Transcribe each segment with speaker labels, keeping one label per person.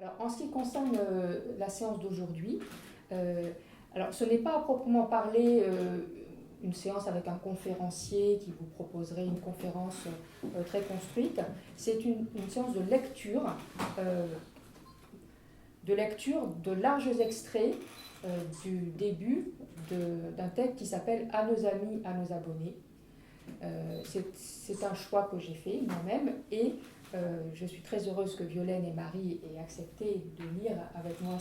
Speaker 1: Alors, en ce qui concerne la séance d'aujourd'hui, alors ce n'est pas à proprement parler une séance avec un conférencier qui vous proposerait une conférence très construite. C'est une séance euh, de lecture de larges extraits du début d'un texte qui s'appelle « À nos amis, à nos abonnés ». C'est un choix que j'ai fait moi-même et je suis très heureuse que Violaine et Marie aient accepté de lire avec moi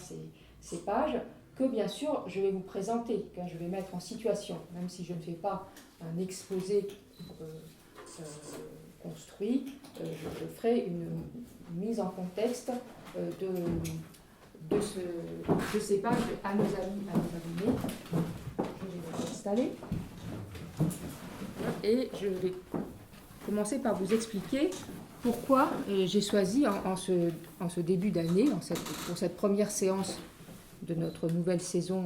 Speaker 1: ces pages, que bien sûr je vais vous présenter, que je vais mettre en situation, même si je ne fais pas un exposé construit, je ferai une mise en contexte de ces pages à nos amis, à nos abonnés. Je vais les installer. Et je vais commencer par vous expliquer pourquoi j'ai choisi en ce début d'année, pour cette première séance de notre nouvelle saison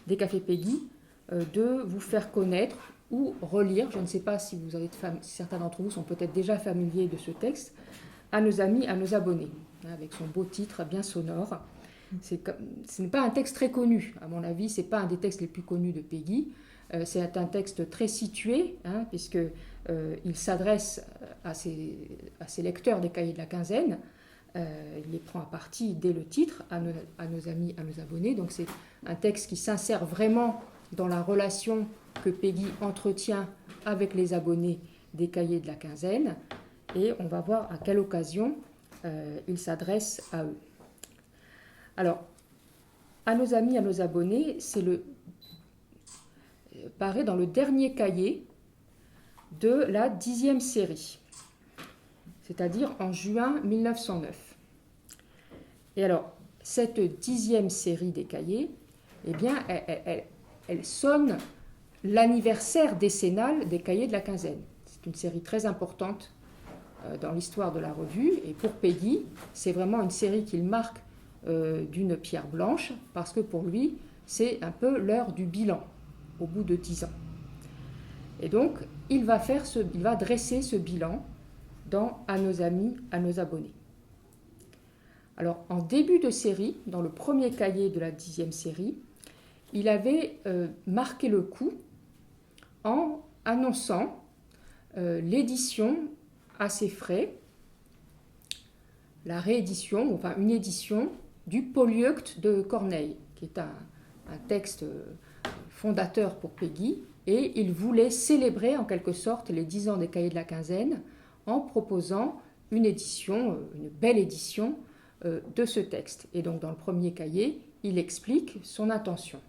Speaker 1: des Cafés Peggy, de vous faire connaître ou relire, je ne sais pas si certains d'entre vous sont peut-être déjà familiers de ce texte, à nos amis, à nos abonnés, avec son beau titre bien sonore. Ce n'est pas un texte très connu, à mon avis, ce n'est pas un des textes les plus connus de Peggy. C'est un texte très situé, puisqu'il s'adresse à ses lecteurs des cahiers de la quinzaine. Il les prend à partie dès le titre, à nos amis, à nos abonnés. Donc c'est un texte qui s'insère vraiment dans la relation que Peggy entretient avec les abonnés des cahiers de la quinzaine. Et on va voir à quelle occasion il s'adresse à eux. Alors, à nos amis, à nos abonnés, paraît dans le dernier cahier de la 10e série, c'est-à-dire en juin 1909. Et alors, cette 10e série des cahiers, eh bien, elle sonne l'anniversaire décennal des cahiers de la quinzaine. C'est une série très importante dans l'histoire de la revue, et pour Peggy, c'est vraiment une série qu'il marque d'une pierre blanche, parce que pour lui, c'est un peu l'heure du bilan, au bout de 10 ans. Et donc, il va dresser ce bilan dans « À nos amis, à nos abonnés ». Alors, en début de série, dans le premier cahier de la 10e série, il avait marqué le coup en annonçant l'édition à ses frais, la réédition, enfin une édition du Polyeucte de Corneille, qui est un texte fondateur pour Peggy, et il voulait célébrer en quelque sorte les 10 ans des cahiers de la quinzaine en proposant une édition, une belle édition de ce texte. Et donc dans le premier cahier, il explique son intention.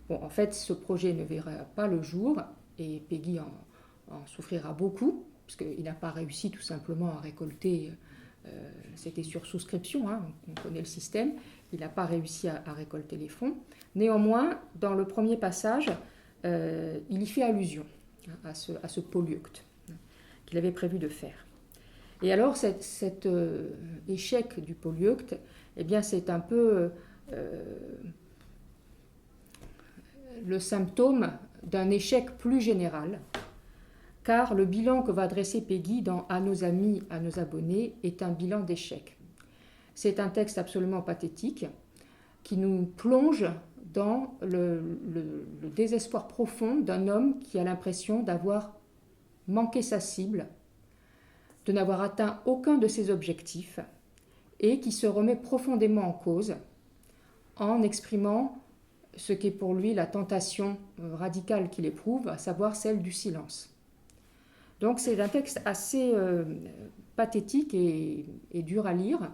Speaker 1: Bon, en fait, ce projet ne verra pas le jour et Peggy en souffrira beaucoup, puisqu'il n'a pas réussi tout simplement à récolter, c'était sur souscription, on connaît le système, il n'a pas réussi à récolter les fonds. Néanmoins, dans le premier passage, il y fait allusion à ce polyeucte qu'il avait prévu de faire. Et alors, cet échec du polyeucte, eh bien, c'est un peu le symptôme d'un échec plus général, car le bilan que va dresser Peggy dans « À nos amis, à nos abonnés » est un bilan d'échec. C'est un texte absolument pathétique qui nous plonge dans le désespoir profond d'un homme qui a l'impression d'avoir manqué sa cible, de n'avoir atteint aucun de ses objectifs et qui se remet profondément en cause en exprimant ce qu'est pour lui la tentation radicale qu'il éprouve, à savoir celle du silence. Donc c'est un texte assez pathétique et dur à lire,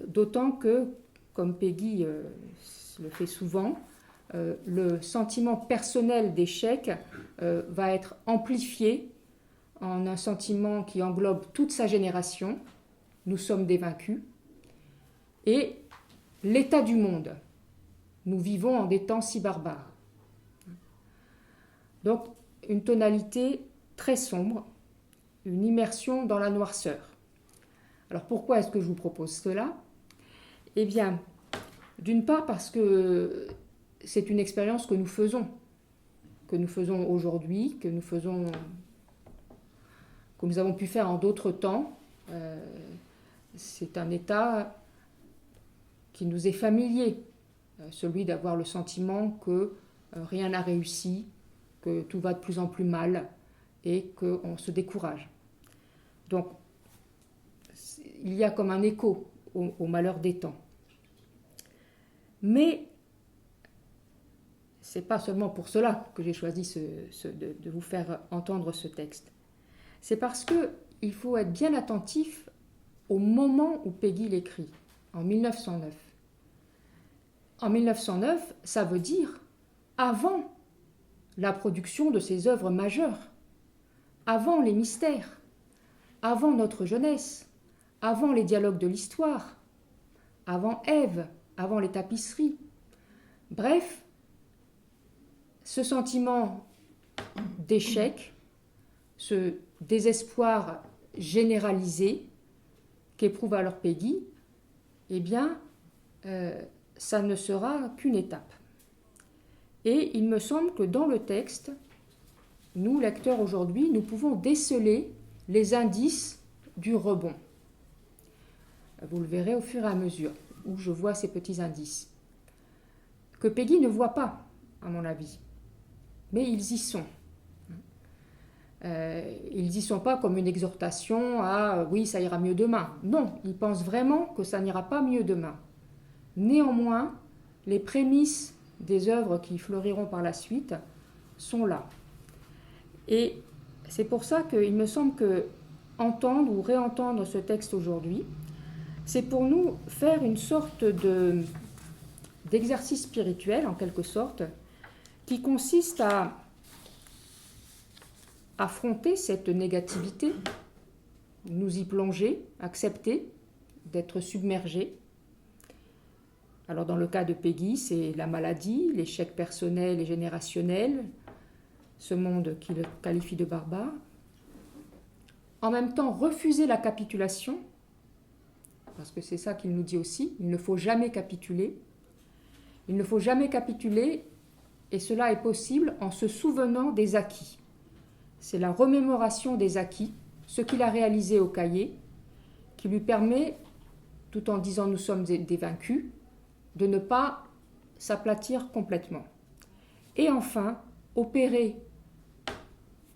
Speaker 1: d'autant que, comme Peggy le fait souvent, le sentiment personnel d'échec va être amplifié en un sentiment qui englobe toute sa génération, nous sommes des vaincus, et l'état du monde, nous vivons en des temps si barbares. Donc une tonalité très sombre, une immersion dans la noirceur. Alors pourquoi est-ce que je vous propose cela ? Eh bien, d'une part parce que c'est une expérience que nous faisons aujourd'hui, que nous avons pu faire en d'autres temps, c'est un état qui nous est familier, celui d'avoir le sentiment que rien n'a réussi, que tout va de plus en plus mal et qu'on se décourage. Donc, il y a comme un écho au malheur des temps. Mais ce n'est pas seulement pour cela que j'ai choisi de vous faire entendre ce texte. C'est parce qu'il faut être bien attentif au moment où Péguy l'écrit, en 1909. En 1909, ça veut dire avant la production de ses œuvres majeures, avant les mystères, avant notre jeunesse, avant les dialogues de l'histoire, avant Ève, avant les tapisseries. Bref, ce sentiment d'échec, ce désespoir généralisé qu'éprouve alors Péguy, eh bien, ça ne sera qu'une étape. Et il me semble que dans le texte, nous, lecteurs aujourd'hui, nous pouvons déceler les indices du rebond. Vous le verrez au fur et à mesure où je vois ces petits indices. Que Péguy ne voit pas, à mon avis, mais ils y sont. Ils n'y sont pas comme une exhortation à « oui, ça ira mieux demain ». Non, ils pensent vraiment que ça n'ira pas mieux demain. Néanmoins, les prémices des œuvres qui fleuriront par la suite sont là. Et c'est pour ça qu'il me semble que entendre ou réentendre ce texte aujourd'hui, c'est pour nous faire une sorte d'exercice spirituel, en quelque sorte, qui consiste à affronter cette négativité, nous y plonger, accepter d'être submergé. Alors dans le cas de Péguy, c'est la maladie, l'échec personnel et générationnel, ce monde qui le qualifie de barbare. En même temps, refuser la capitulation, parce que c'est ça qu'il nous dit aussi, il ne faut jamais capituler. Il ne faut jamais capituler, et cela est possible en se souvenant des acquis. C'est la remémoration des acquis, ce qu'il a réalisé au cahier, qui lui permet, tout en disant nous sommes des vaincus, de ne pas s'aplatir complètement. Et enfin, opérer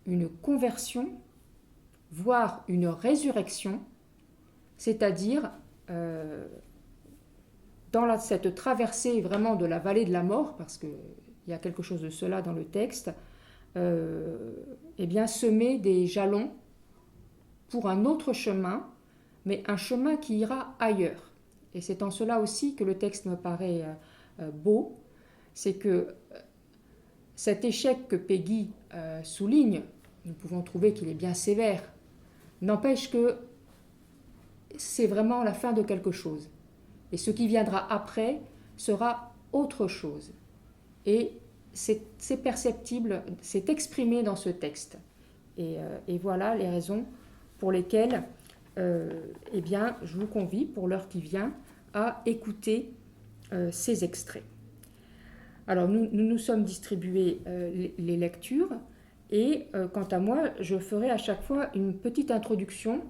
Speaker 1: une conversion, voire une résurrection, c'est-à-dire dans cette traversée vraiment de la vallée de la mort, parce qu'il y a quelque chose de cela dans le texte, eh bien, semer des jalons pour un autre chemin, mais un chemin qui ira ailleurs. Et c'est en cela aussi que le texte me paraît beau, c'est que cet échec que Péguy souligne, nous pouvons trouver qu'il est bien sévère, n'empêche que c'est vraiment la fin de quelque chose. Et ce qui viendra après sera autre chose. Et c'est perceptible, c'est exprimé dans ce texte. Et voilà les raisons pour lesquelles eh bien, je vous convie, pour l'heure qui vient, à écouter ces extraits. Alors, nous sommes distribués les lectures, et quant à moi, je ferai à chaque fois une petite introduction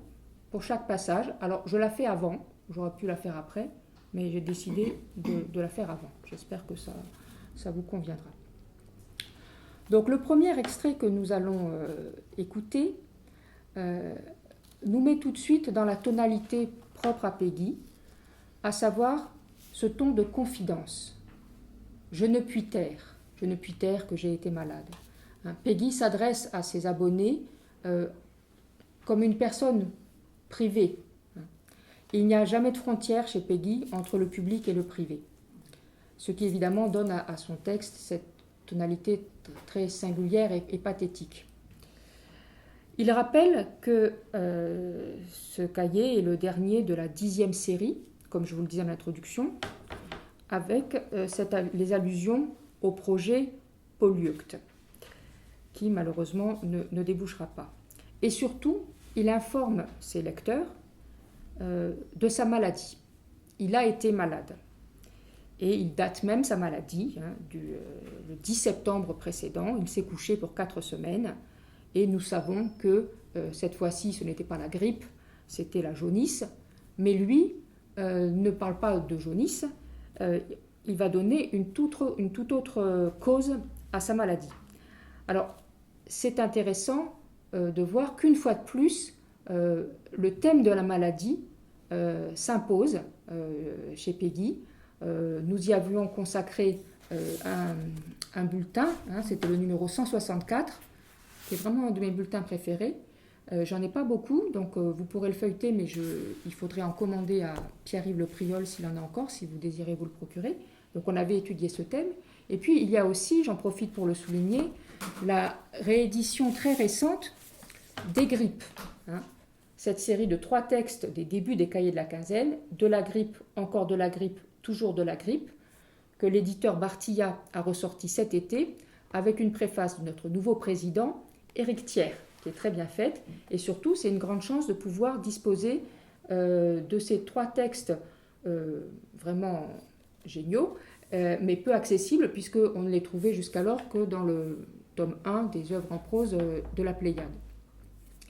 Speaker 1: pour chaque passage. Alors, je la fais avant, j'aurais pu la faire après, mais j'ai décidé de la faire avant. J'espère que ça vous conviendra. Donc, le premier extrait que nous allons écouter nous met tout de suite dans la tonalité propre à Péguy, à savoir ce ton de confidence. Je ne puis taire que j'ai été malade. Péguy s'adresse à ses abonnés comme une personne privée. Il n'y a jamais de frontière chez Péguy entre le public et le privé, ce qui évidemment donne à son texte cette tonalité très singulière et pathétique. Il rappelle que ce cahier est le dernier de la 10e série, comme je vous le disais en introduction, avec les allusions au projet Polyeucte, qui malheureusement ne débouchera pas. Et surtout, il informe ses lecteurs de sa maladie. Il a été malade. Et il date même sa maladie, le 10 septembre précédent. Il s'est couché pour 4 semaines. Et nous savons que cette fois-ci, ce n'était pas la grippe, c'était la jaunisse. mais lui ne parle pas de jaunisse, il va donner une toute autre cause à sa maladie. Alors, c'est intéressant de voir qu'une fois de plus, le thème de la maladie s'impose chez Péguy. Nous y avions consacré un bulletin, c'était le numéro 164, qui est vraiment un de mes bulletins préférés. J'en ai pas beaucoup, donc vous pourrez le feuilleter, mais il faudrait en commander à Pierre-Yves Le Priol s'il en a encore, si vous désirez vous le procurer. Donc on avait étudié ce thème. Et puis il y a aussi, j'en profite pour le souligner, la réédition très récente des grippes. Cette série de 3 textes des débuts des cahiers de la quinzaine, de la grippe, encore de la grippe, toujours de la grippe, que l'éditeur Bartilla a ressorti cet été, avec une préface de notre nouveau président, Éric Thiers, qui est très bien faite. Et surtout, c'est une grande chance de pouvoir disposer de ces 3 textes vraiment géniaux, mais peu accessibles, puisqu'on ne les trouvait jusqu'alors que dans le tome 1 des œuvres en prose de la Pléiade.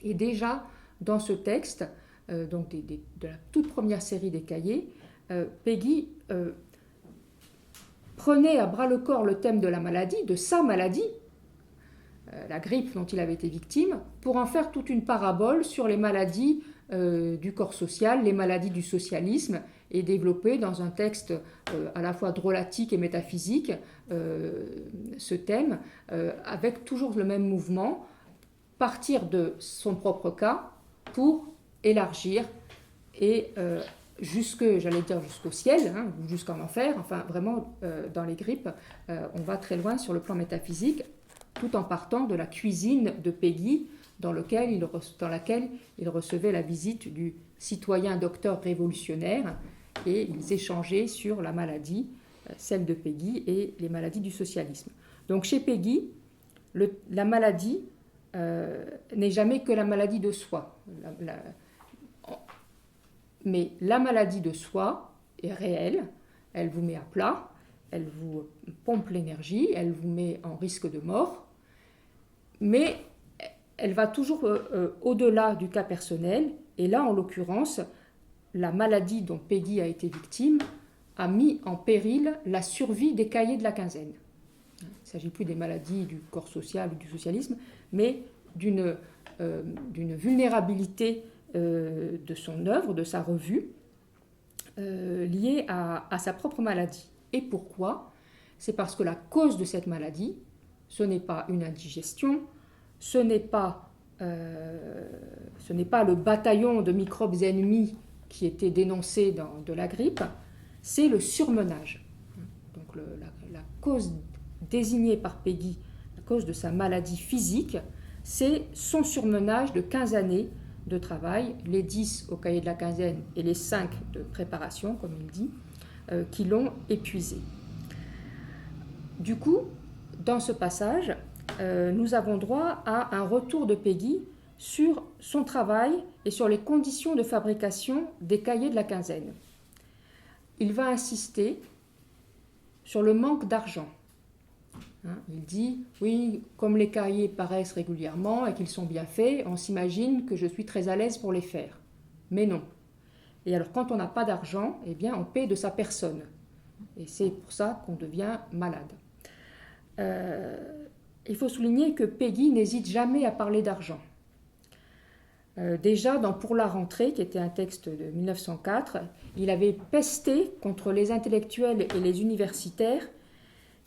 Speaker 1: Et déjà, dans ce texte, donc de la toute première série des cahiers, Péguy prenait à bras-le-corps le thème de la maladie, de sa maladie, la grippe dont il avait été victime, pour en faire toute une parabole sur les maladies du corps social, les maladies du socialisme, et développer dans un texte à la fois drôlatique et métaphysique ce thème, avec toujours le même mouvement, partir de son propre cas pour élargir et jusqu'au ciel, ou jusqu'en enfer, enfin vraiment dans les grippes, on va très loin sur le plan métaphysique, tout en partant de la cuisine de Péguy, dans laquelle il recevait la visite du citoyen docteur révolutionnaire, et ils échangeaient sur la maladie, celle de Péguy, et les maladies du socialisme. Donc chez Péguy, la maladie n'est jamais que la maladie de soi. Mais la maladie de soi est réelle, elle vous met à plat, elle vous pompe l'énergie, elle vous met en risque de mort, mais elle va toujours au-delà du cas personnel, et là, en l'occurrence, la maladie dont Péguy a été victime a mis en péril la survie des cahiers de la quinzaine. Il ne s'agit plus des maladies du corps social ou du socialisme, mais d'une vulnérabilité de son œuvre, de sa revue, liée à sa propre maladie. Et pourquoi ? C'est parce que la cause de cette maladie, ce n'est pas une indigestion, ce n'est pas le bataillon de microbes ennemis qui était dénoncé de la grippe, c'est le surmenage. Donc la cause désignée par Péguy, la cause de sa maladie physique, c'est son surmenage de 15 années de travail, les 10 au cahier de la quinzaine et les 5 de préparation, comme il dit, qui l'ont épuisé. Du coup, dans ce passage, nous avons droit à un retour de Péguy sur son travail et sur les conditions de fabrication des cahiers de la quinzaine. Il va insister sur le manque d'argent. Il dit, oui, comme les cahiers paraissent régulièrement et qu'ils sont bien faits, on s'imagine que je suis très à l'aise pour les faire. Mais non. Et alors, quand on n'a pas d'argent, eh bien, on paie de sa personne. Et c'est pour ça qu'on devient malade. Il faut souligner que Péguy n'hésite jamais à parler d'argent. Déjà, dans Pour la rentrée, qui était un texte de 1904, il avait pesté contre les intellectuels et les universitaires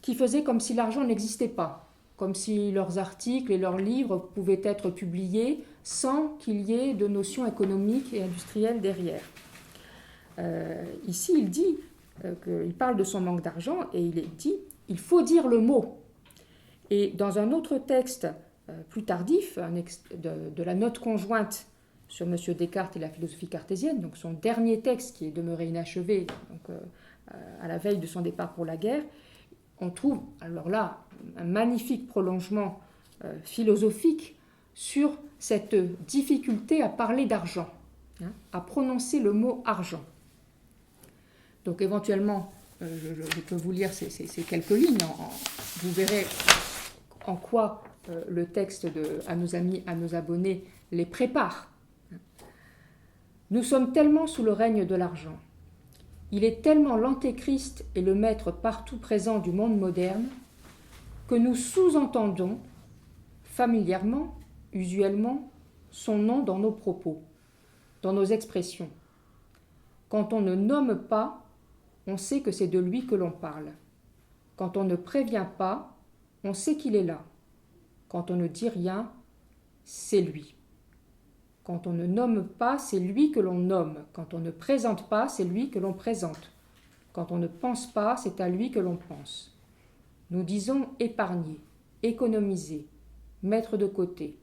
Speaker 1: qui faisaient comme si l'argent n'existait pas, comme si leurs articles et leurs livres pouvaient être publiés sans qu'il y ait de notions économiques et industrielles derrière. Ici, il dit qu'il parle de son manque d'argent et il dit « il faut dire le mot ». Et dans un autre texte plus tardif, de la note conjointe sur M. Descartes et la philosophie cartésienne, donc son dernier texte qui est demeuré inachevé donc, à la veille de son départ pour la guerre, on trouve alors là un magnifique prolongement philosophique sur cette difficulté à parler d'argent, à prononcer le mot argent. Donc éventuellement, je peux vous lire ces quelques lignes, vous verrez en quoi le texte de « À nos amis, à nos abonnés » les prépare. Nous sommes tellement sous le règne de l'argent. Il est tellement l'antéchrist et le maître partout présent du monde moderne que nous sous-entendons familièrement, usuellement, son nom dans nos propos, dans nos expressions. Quand on ne nomme pas, on sait que c'est de lui que l'on parle. Quand on ne prévient pas, on sait qu'il est là. Quand on ne dit rien, c'est lui. Quand on ne nomme pas, c'est lui que l'on nomme. Quand on ne présente pas, c'est lui que l'on présente. Quand on ne pense pas, c'est à lui que l'on pense. Nous disons épargner, économiser, mettre de côté.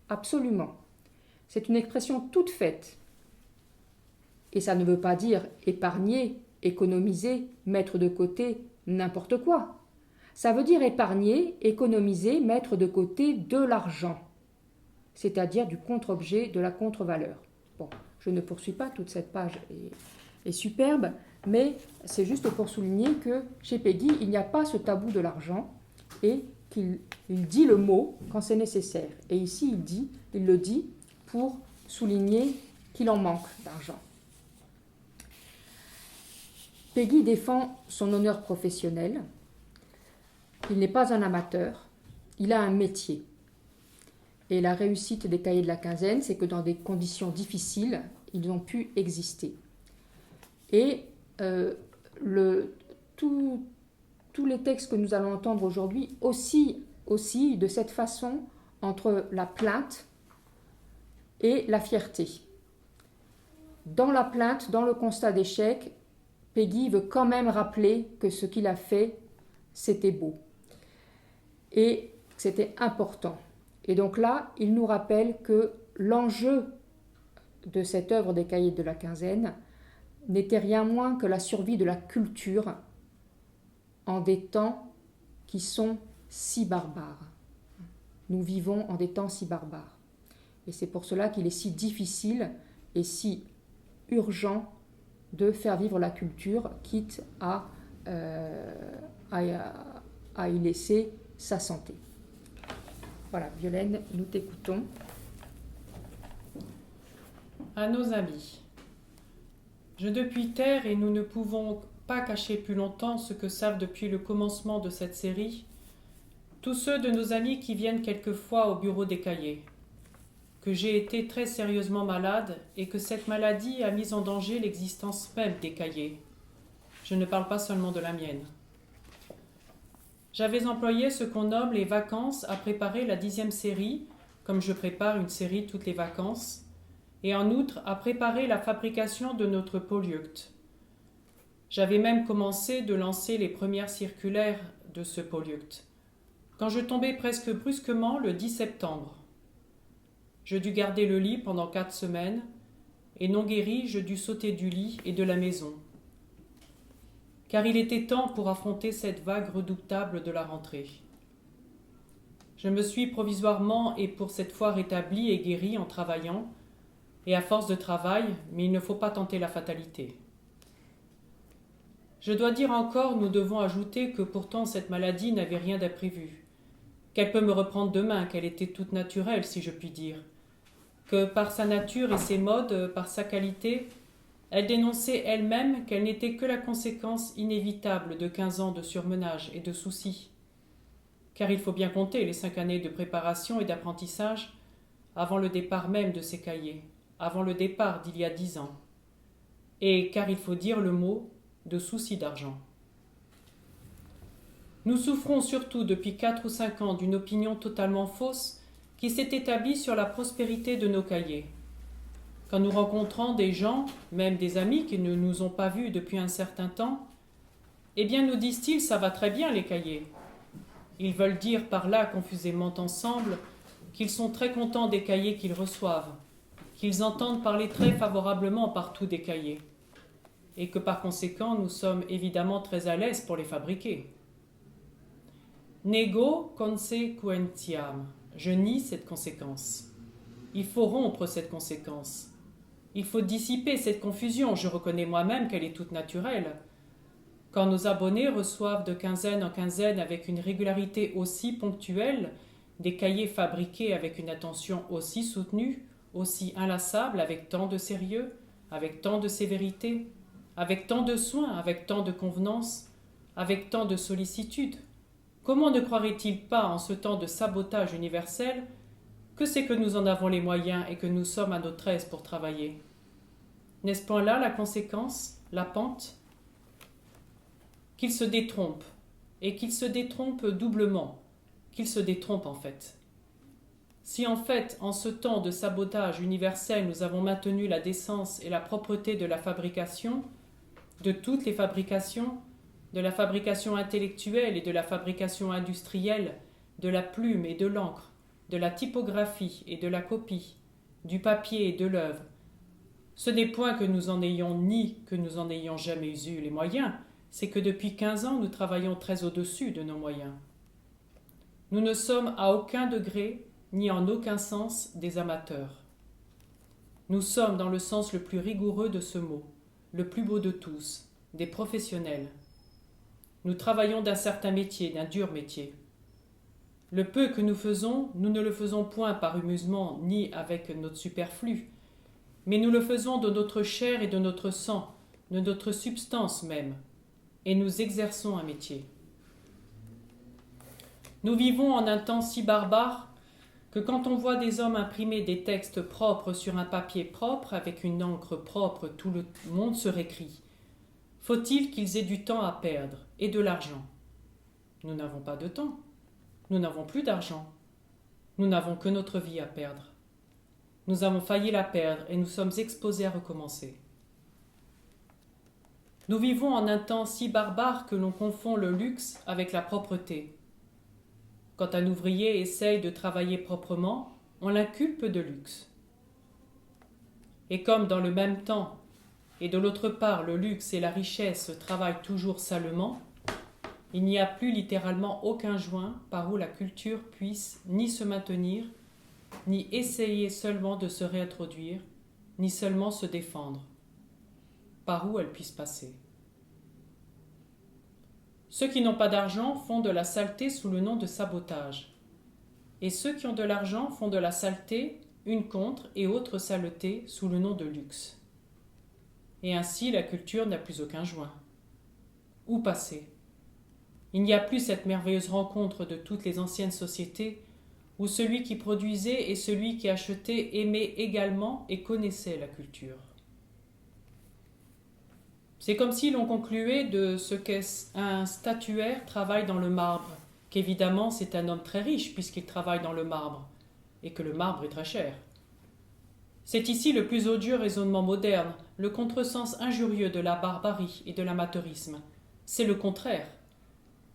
Speaker 1: Absolument. C'est une expression toute faite. Et ça ne veut pas dire épargner, économiser, mettre de côté n'importe quoi. Ça veut dire épargner, économiser, mettre de côté de l'argent, c'est-à-dire du contre-objet, de la contre-valeur. Bon, je ne poursuis pas, toute cette page est superbe, mais c'est juste pour souligner que chez Péguy, il n'y a pas ce tabou de l'argent et qu'il dit le mot quand c'est nécessaire. Et ici, il le dit pour souligner qu'il en manque d'argent. Péguy défend son honneur professionnel. Il n'est pas un amateur, il a un métier. Et la réussite des cahiers de la quinzaine, c'est que dans des conditions difficiles, ils ont pu exister. Et tous les textes que nous allons entendre aujourd'hui aussi de cette façon entre la plainte et la fierté. Dans la plainte, dans le constat d'échec, Péguy veut quand même rappeler que ce qu'il a fait, c'était beau. Et c'était important. Et donc là, il nous rappelle que l'enjeu de cette œuvre des cahiers de la quinzaine n'était rien moins que la survie de la culture en des temps qui sont si barbares. Nous vivons en des temps si barbares. Et c'est pour cela qu'il est si difficile et si urgent de faire vivre la culture, quitte à y laisser sa santé. Voilà, Violaine, nous t'écoutons.
Speaker 2: À nos amis. Je depuis terre et nous ne pouvons pas cacher plus longtemps ce que savent depuis le commencement de cette série tous ceux de nos amis qui viennent quelquefois au bureau des cahiers, que j'ai été très sérieusement malade et que cette maladie a mis en danger l'existence même des cahiers. Je ne parle pas seulement de la mienne. J'avais employé ce qu'on nomme les vacances à préparer la 10e série, comme je prépare une série toutes les vacances, et en outre à préparer la fabrication de notre polyeucte. J'avais même commencé de lancer les premières circulaires de ce polyeucte, quand je tombais presque brusquement le 10 septembre. Je dus garder le lit pendant 4 semaines, et non guéri, je dus sauter du lit et de la maison. Car il était temps pour affronter cette vague redoutable de la rentrée. Je me suis provisoirement et pour cette fois rétabli et guéri en travaillant, et à force de travail, mais il ne faut pas tenter la fatalité. Je dois dire encore, nous devons ajouter que pourtant cette maladie n'avait rien d'imprévu, qu'elle peut me reprendre demain, qu'elle était toute naturelle, si je puis dire, que par sa nature et ses modes, par sa qualité, elle dénonçait elle-même qu'elle n'était que la conséquence inévitable de 15 ans de surmenage et de soucis. Car il faut bien compter les 5 années de préparation et d'apprentissage avant le départ même de ces cahiers, avant le départ d'il y a 10 ans. Et car il faut dire le mot de soucis d'argent. Nous souffrons surtout depuis 4 ou 5 ans d'une opinion totalement fausse qui s'est établie sur la prospérité de nos cahiers. Quand nous rencontrons des gens, même des amis qui ne nous ont pas vus depuis un certain temps, eh bien nous disent-ils, ça va très bien les cahiers. Ils veulent dire par là confusément ensemble qu'ils sont très contents des cahiers qu'ils reçoivent, qu'ils entendent parler très favorablement partout des cahiers, et que par conséquent nous sommes évidemment très à l'aise pour les fabriquer. Nego consequentiam, je nie cette conséquence. Il faut rompre cette conséquence. Il faut dissiper cette confusion, je reconnais moi-même qu'elle est toute naturelle. Quand nos abonnés reçoivent de quinzaine en quinzaine avec une régularité aussi ponctuelle, des cahiers fabriqués avec une attention aussi soutenue, aussi inlassable, avec tant de sérieux, avec tant de sévérité, avec tant de soins, avec tant de convenance, avec tant de sollicitude? Comment ne croirait-il pas, en ce temps de sabotage universel, que c'est que nous en avons les moyens et que nous sommes à notre aise pour travailler? N'est-ce point là la conséquence, la pente? Qu'il se détrompe, et qu'il se détrompe doublement, qu'il se détrompe en fait. Si en fait, en ce temps de sabotage universel, nous avons maintenu la décence et la propreté de la fabrication, de toutes les fabrications, de la fabrication intellectuelle et de la fabrication industrielle, de la plume et de l'encre, de la typographie et de la copie, du papier et de l'œuvre, ce n'est point que nous en ayons ni que nous en ayons jamais eu les moyens, c'est que depuis 15 ans nous travaillons très au-dessus de nos moyens. Nous ne sommes à aucun degré ni en aucun sens des amateurs. Nous sommes dans le sens le plus rigoureux de ce mot, le plus beau de tous, des professionnels. Nous travaillons d'un certain métier, d'un dur métier. Le peu que nous faisons, nous ne le faisons point par amusement ni avec notre superflu, mais nous le faisons de notre chair et de notre sang, de notre substance même, et nous exerçons un métier. Nous vivons en un temps si barbare que quand on voit des hommes imprimer des textes propres sur un papier propre, avec une encre propre, tout le monde se récrie. Faut-il qu'ils aient du temps à perdre et de l'argent? Nous n'avons pas de temps. Nous n'avons plus d'argent. Nous n'avons que notre vie à perdre. Nous avons failli la perdre et nous sommes exposés à recommencer. Nous vivons en un temps si barbare que l'on confond le luxe avec la propreté. Quand un ouvrier essaye de travailler proprement, on l'inculpe de luxe. Et comme dans le même temps, et de l'autre part le luxe et la richesse travaillent toujours salement, il n'y a plus littéralement aucun joint par où la culture puisse ni se maintenir, ni essayer seulement de se réintroduire, ni seulement se défendre, par où elle puisse passer. Ceux qui n'ont pas d'argent font de la saleté sous le nom de sabotage, et ceux qui ont de l'argent font de la saleté, une contre et autre saleté sous le nom de luxe. Et ainsi la culture n'a plus aucun joint. Où passer? Il n'y a plus cette merveilleuse rencontre de toutes les anciennes sociétés où celui qui produisait et celui qui achetait aimaient également et connaissaient la culture. C'est comme si l'on concluait de ce qu'un statuaire travaille dans le marbre, qu'évidemment c'est un homme très riche puisqu'il travaille dans le marbre, et que le marbre est très cher. C'est ici le plus odieux raisonnement moderne, le contresens injurieux de la barbarie et de l'amateurisme. C'est le contraire.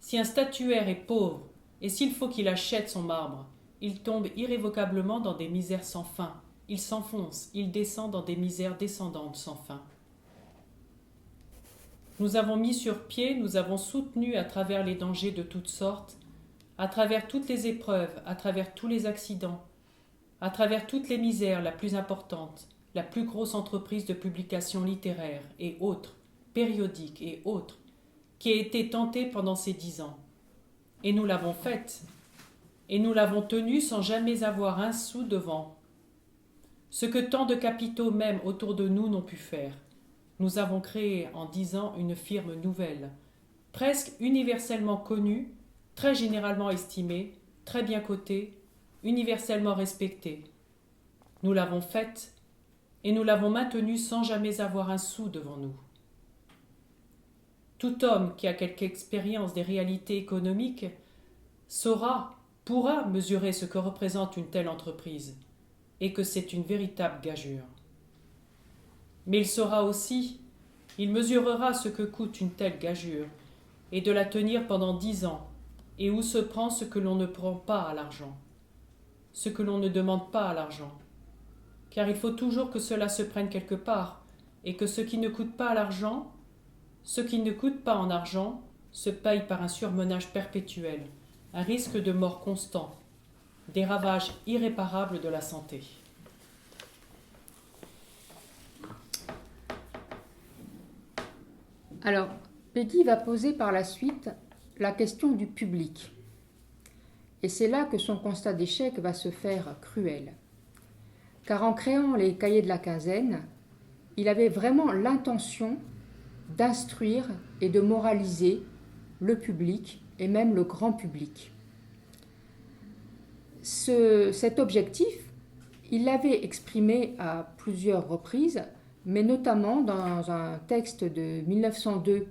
Speaker 2: Si un statuaire est pauvre, et s'il faut qu'il achète son marbre, il tombe irrévocablement dans des misères sans fin, il s'enfonce, il descend dans des misères descendantes sans fin. Nous avons mis sur pied, nous avons soutenu à travers les dangers de toutes sortes, à travers toutes les épreuves, à travers tous les accidents, à travers toutes les misères la plus importante, la plus grosse entreprise de publication littéraire et autres, périodiques et autres, qui a été tentée pendant ces 10 ans. Et nous l'avons faite, et nous l'avons tenue sans jamais avoir un sou de vent. Ce que tant de capitaux même autour de nous n'ont pu faire. Nous avons créé en 10 ans une firme nouvelle, presque universellement connue, très généralement estimée, très bien cotée, universellement respectée. Nous l'avons faite et nous l'avons maintenue sans jamais avoir un sou devant nous. Tout homme qui a quelque expérience des réalités économiques pourra mesurer ce que représente une telle entreprise et que c'est une véritable gageure. Mais il mesurera ce que coûte une telle gageure, et de la tenir pendant 10 ans, et où se prend ce que l'on ne prend pas à l'argent, ce que l'on ne demande pas à l'argent. Car il faut toujours que cela se prenne quelque part, et que ce qui ne coûte pas à l'argent, ce qui ne coûte pas en argent, se paye par un surmenage perpétuel, un risque de mort constant, des ravages irréparables de la santé.
Speaker 1: Alors, Peggy va poser par la suite la question du public. Et c'est là que son constat d'échec va se faire cruel. Car en créant les cahiers de la quinzaine, il avait vraiment l'intention d'instruire et de moraliser le public et même le grand public. Cet objectif, il l'avait exprimé à plusieurs reprises, mais notamment dans un texte de 1902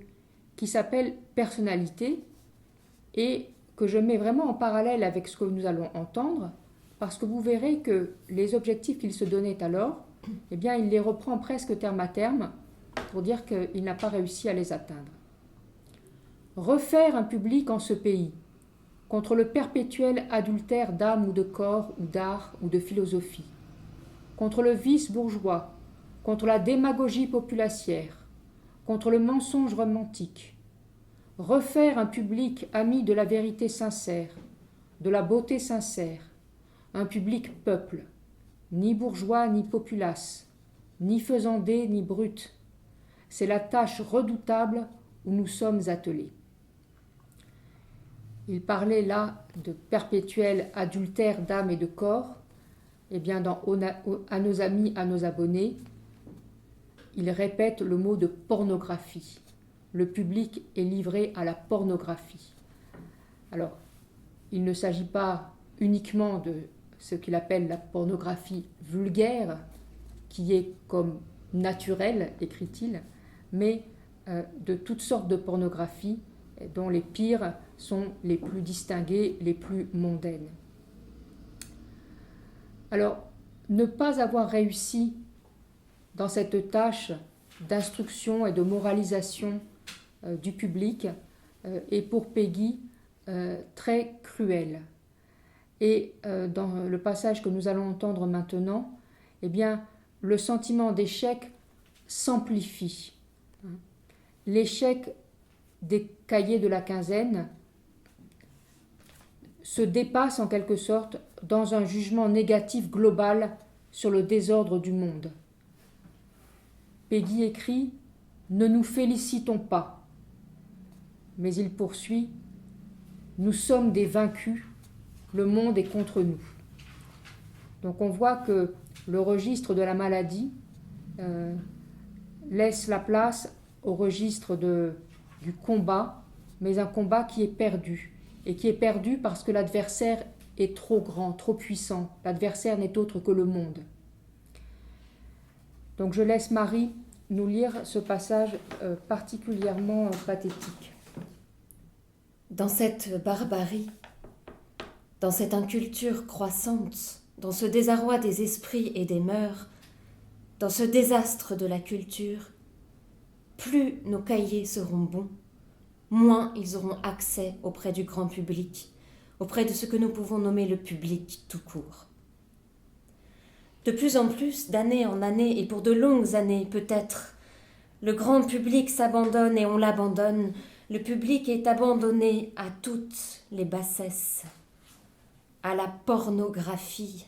Speaker 1: qui s'appelle Personnalité et que je mets vraiment en parallèle avec ce que nous allons entendre, parce que vous verrez que les objectifs qu'il se donnait alors, eh bien, il les reprend presque terme à terme pour dire qu'il n'a pas réussi à les atteindre. Refaire un public en ce pays, contre le perpétuel adultère d'âme ou de corps ou d'art ou de philosophie, contre le vice bourgeois, contre la démagogie populacière, contre le mensonge romantique, refaire un public ami de la vérité sincère, de la beauté sincère, un public peuple, ni bourgeois ni populace, ni faisandé ni brute. C'est la tâche redoutable où nous sommes attelés. Il parlait là de perpétuel adultère d'âme et de corps. Eh bien, dans À nos amis, à nos abonnés, il répète le mot de pornographie. Le public est livré à la pornographie. Alors, il ne s'agit pas uniquement de ce qu'il appelle la pornographie vulgaire, qui est comme naturelle, écrit-il, mais de toutes sortes de pornographies, dont les pires sont les plus distinguées, les plus mondaines. Alors, ne pas avoir réussi dans cette tâche d'instruction et de moralisation du public est pour Péguy très cruel. Et dans le passage que nous allons entendre maintenant, eh bien, le sentiment d'échec s'amplifie. L'échec des cahiers de la quinzaine se dépasse en quelque sorte dans un jugement négatif global sur le désordre du monde. Péguy écrit « Ne nous félicitons pas », mais il poursuit « Nous sommes des vaincus, le monde est contre nous ». Donc on voit que le registre de la maladie laisse la place au registre du combat, mais un combat qui est perdu, et qui est perdu parce que l'adversaire est trop grand, trop puissant. L'adversaire n'est autre que le monde. Donc je laisse Marie nous lire ce passage particulièrement pathétique.
Speaker 3: Dans cette barbarie, dans cette inculture croissante, dans ce désarroi des esprits et des mœurs, dans ce désastre de la culture, plus nos cahiers seront bons, moins ils auront accès auprès du grand public, auprès de ce que nous pouvons nommer le public tout court. De plus en plus, d'année en année, et pour de longues années peut-être, le grand public s'abandonne et on l'abandonne. Le public est abandonné à toutes les bassesses, à la pornographie.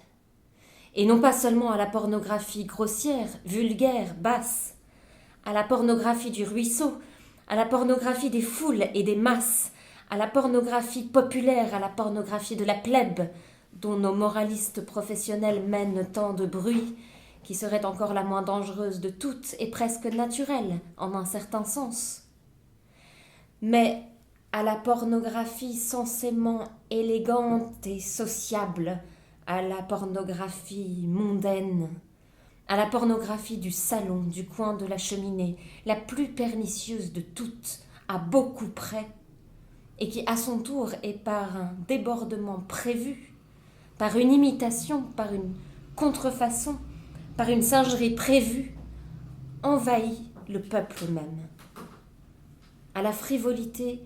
Speaker 3: Et non pas seulement à la pornographie grossière, vulgaire, basse, à la pornographie du ruisseau, à la pornographie des foules et des masses, à la pornographie populaire, à la pornographie de la plèbe, dont nos moralistes professionnels mènent tant de bruit, qui serait encore la moins dangereuse de toutes et presque naturelle, en un certain sens. Mais à la pornographie censément élégante et sociable, à la pornographie mondaine, à la pornographie du salon, du coin de la cheminée, la plus pernicieuse de toutes, à beaucoup près, et qui à son tour est par un débordement prévu, par une imitation, par une contrefaçon, par une singerie prévue, envahit le peuple même. À la frivolité,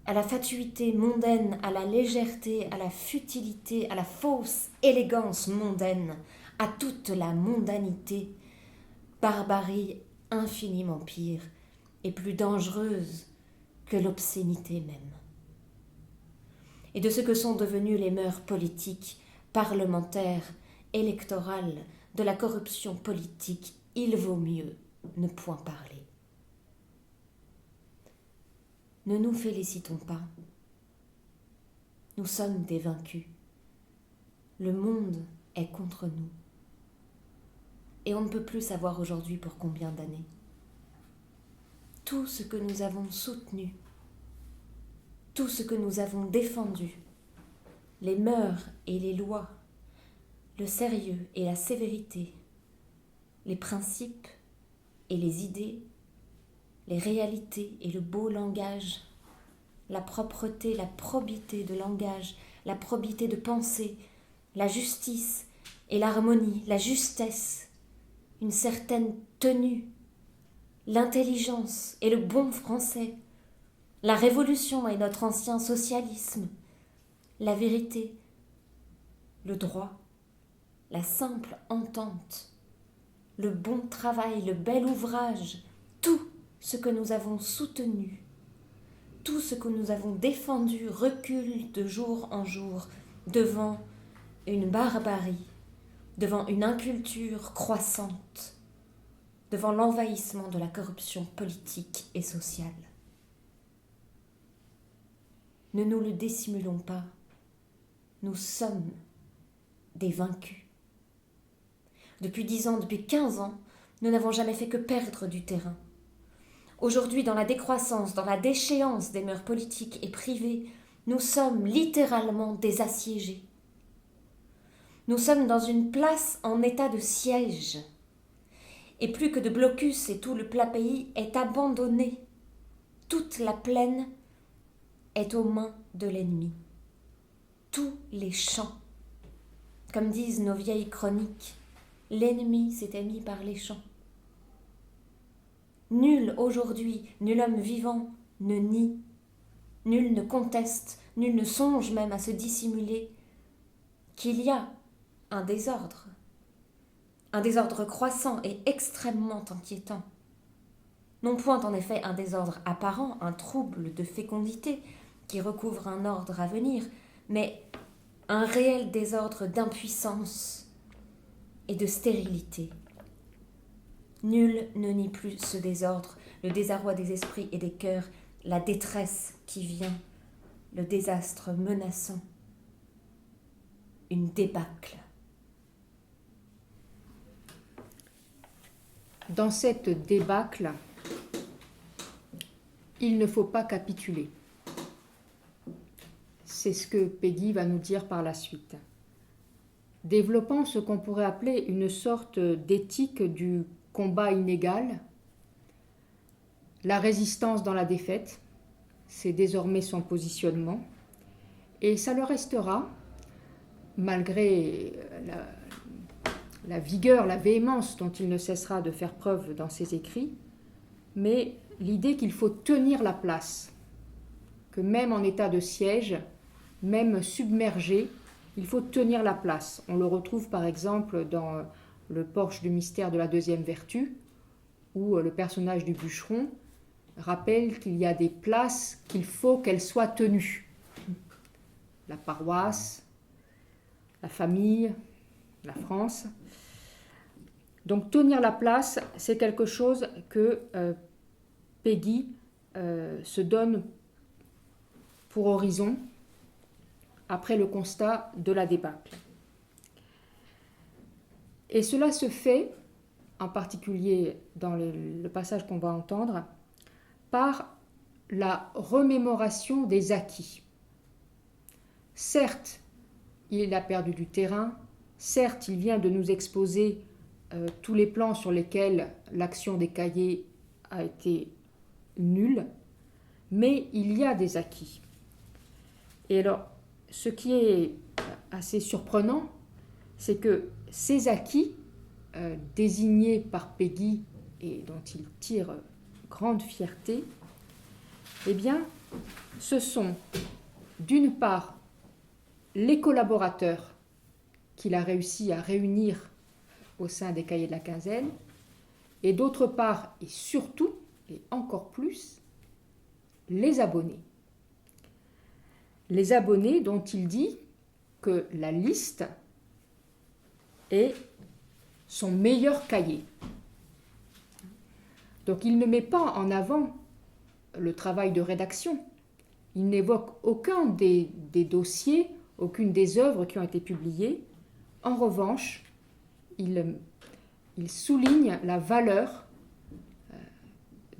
Speaker 3: à la fatuité mondaine, à la légèreté, à la futilité, à la fausse élégance mondaine, à toute la mondanité, barbarie infiniment pire et plus dangereuse que l'obscénité même. Et de ce que sont devenues les mœurs politiques, parlementaires, électorales, de la corruption politique, il vaut mieux ne point parler. Ne nous félicitons pas. Nous sommes des vaincus. Le monde est contre nous. et on ne peut plus savoir aujourd'hui pour combien d'années. Tout ce que nous avons soutenu, tout ce que nous avons défendu, les mœurs et les lois, le sérieux et la sévérité, les principes et les idées, les réalités et le beau langage, la propreté, la probité de langage, la probité de pensée, la justice et l'harmonie, la justesse, une certaine tenue, l'intelligence et le bon français, la révolution et notre ancien socialisme, la vérité, le droit, la simple entente, le bon travail, le bel ouvrage, tout ce que nous avons soutenu, tout ce que nous avons défendu recule de jour en jour devant une barbarie, devant une inculture croissante, devant l'envahissement de la corruption politique et sociale. Ne nous le dissimulons pas, nous sommes des vaincus. Depuis 10 ans, depuis 15 ans, nous n'avons jamais fait que perdre du terrain. Aujourd'hui, dans la décroissance, dans la déchéance des mœurs politiques et privées, nous sommes littéralement des assiégés. Nous sommes dans une place en état de siège. Et plus que de blocus et tout le plat pays est abandonné. Toute la plaine est aux mains de l'ennemi. Tous les champs. Comme disent nos vieilles chroniques, l'ennemi s'était mis par les champs. Nul aujourd'hui, nul homme vivant ne nie, nul ne conteste, nul ne songe même à se dissimuler qu'il y a un désordre croissant et extrêmement inquiétant. Non point en effet un désordre apparent, un trouble de fécondité qui recouvre un ordre à venir, mais un réel désordre d'impuissance et de stérilité. Nul ne nie plus ce désordre, le désarroi des esprits et des cœurs, la détresse qui vient, le désastre menaçant, une débâcle.
Speaker 1: Dans cette débâcle, il ne faut pas capituler. C'est ce que Péguy va nous dire par la suite. Développant ce qu'on pourrait appeler une sorte d'éthique du combat inégal, la résistance dans la défaite, c'est désormais son positionnement, et ça le restera, malgré la vigueur, la véhémence dont il ne cessera de faire preuve dans ses écrits, mais l'idée qu'il faut tenir la place, que même en état de siège, même submergé, il faut tenir la place. On le retrouve par exemple dans le Porche du mystère de la deuxième vertu, où le personnage du bûcheron rappelle qu'il y a des places qu'il faut qu'elles soient tenues. La paroisse, la famille, la France. Donc tenir la place, c'est quelque chose que Péguy se donne pour horizon après le constat de la débâcle. Et cela se fait, en particulier dans le passage qu'on va entendre, par la remémoration des acquis. Certes, il a perdu du terrain, certes, il vient de nous exposer tous les plans sur lesquels l'action des cahiers a été nulle, mais il y a des acquis. Et alors, ce qui est assez surprenant, c'est que ces acquis, désignés par Péguy et dont il tire grande fierté, eh bien, ce sont d'une part les collaborateurs qu'il a réussi à réunir au sein des cahiers de la quinzaine, et d'autre part, et surtout, et encore plus, les abonnés. Les abonnés dont il dit que la liste est son meilleur cahier. Donc il ne met pas en avant le travail de rédaction. Il n'évoque aucun des dossiers, aucune des œuvres qui ont été publiées. En revanche, il il souligne la valeur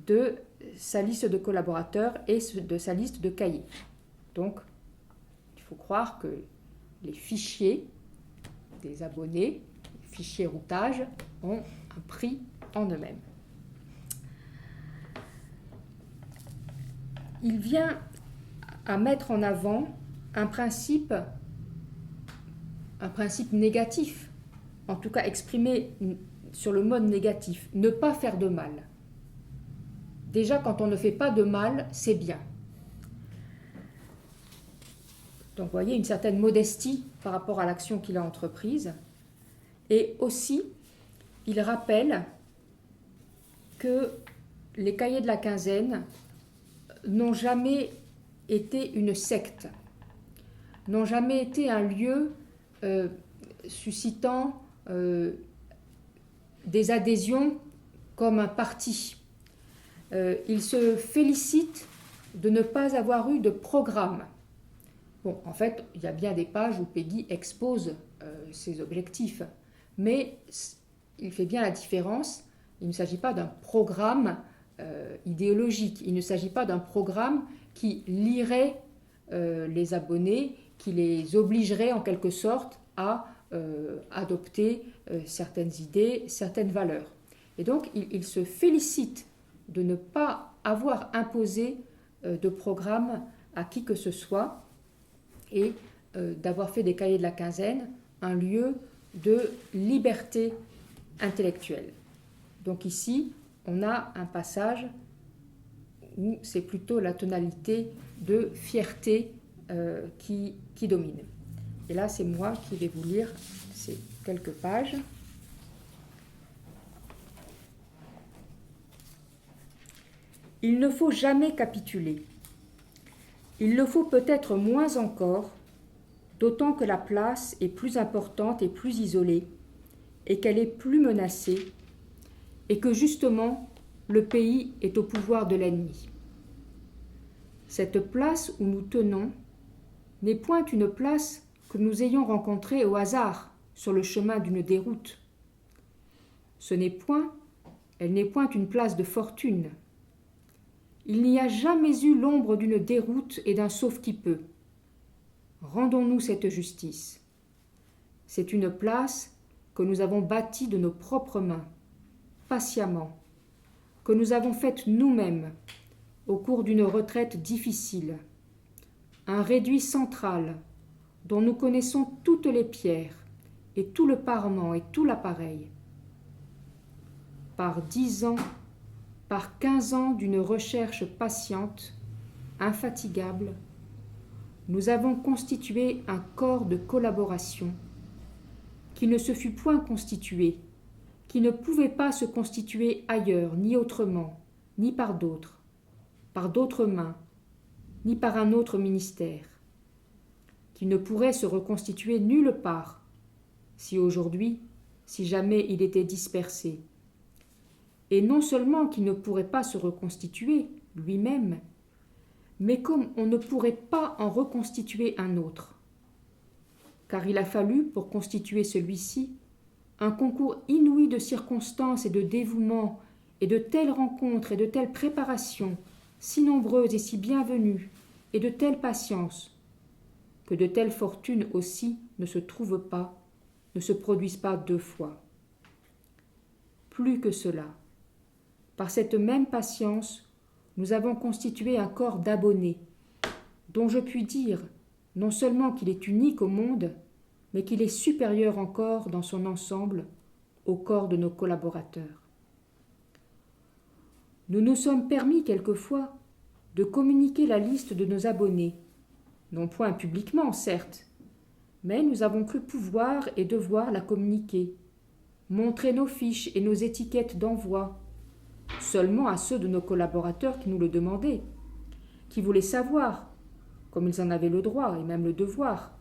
Speaker 1: de sa liste de collaborateurs et de sa liste de cahiers. Donc, il faut croire que les fichiers des abonnés, les fichiers routage, ont un prix en eux-mêmes. Il vient à mettre en avant un principe négatif, en tout cas exprimé sur le mode négatif, ne pas faire de mal. Déjà, quand on ne fait pas de mal, c'est bien. Donc, vous voyez, une certaine modestie par rapport à l'action qu'il a entreprise. Et aussi, il rappelle que les cahiers de la quinzaine n'ont jamais été une secte, n'ont jamais été un lieu suscitant des adhésions comme un parti. Il se félicite de ne pas avoir eu de programme. Bon, en fait, il y a bien des pages où Péguy expose ses objectifs, mais il fait bien la différence. Il ne s'agit pas d'un programme idéologique, il ne s'agit pas d'un programme qui lierait les abonnés, qui les obligerait en quelque sorte à adopter certaines idées, certaines valeurs. Et donc, il se félicite de ne pas avoir imposé de programme à qui que ce soit et d'avoir fait des cahiers de la quinzaine un lieu de liberté intellectuelle. Donc ici, on a un passage où c'est plutôt la tonalité de fierté qui domine. Et là, c'est moi qui vais vous lire ces quelques pages. Il ne faut jamais capituler. Il le faut peut-être moins encore, d'autant que la place est plus importante et plus isolée, et qu'elle est plus menacée, et que justement le pays est au pouvoir de l'ennemi. Cette place où nous tenons n'est point une place que nous ayons rencontrée au hasard sur le chemin d'une déroute. Elle n'est point une place de fortune. Il n'y a jamais eu l'ombre d'une déroute et d'un sauve-qui-peut. Rendons-nous cette justice. C'est une place que nous avons bâtie de nos propres mains, patiemment, que nous avons faite nous-mêmes au cours d'une retraite difficile, un réduit central dont nous connaissons toutes les pierres et tout le parement et tout l'appareil. Par 10 ans, par 15 ans d'une recherche patiente, infatigable, nous avons constitué un corps de collaboration qui ne se fut point constitué, qui ne pouvait pas se constituer ailleurs, ni autrement, ni par d'autres mains, ni par un autre ministère, qui ne pourrait se reconstituer nulle part, si aujourd'hui, si jamais il était dispersé. Et non seulement qu'il ne pourrait pas se reconstituer lui-même, mais comme on ne pourrait pas en reconstituer un autre. Car il a fallu, pour constituer celui-ci, un concours inouï de circonstances et de dévouement, et de telles rencontres et de telles préparations, si nombreuses et si bienvenues, et de telle patience, que de telles fortunes aussi ne se trouvent pas, ne se produisent pas 2 fois. Plus que cela, par cette même patience, nous avons constitué un corps d'abonnés, dont je puis dire non seulement qu'il est unique au monde, mais qu'il est supérieur encore dans son ensemble au corps de nos collaborateurs. Nous nous sommes permis quelquefois de communiquer la liste de nos abonnés, non point publiquement, certes, mais nous avons cru pouvoir et devoir la communiquer, montrer nos fiches et nos étiquettes d'envoi, seulement à ceux de nos collaborateurs qui nous le demandaient, qui voulaient savoir, comme ils en avaient le droit et même le devoir,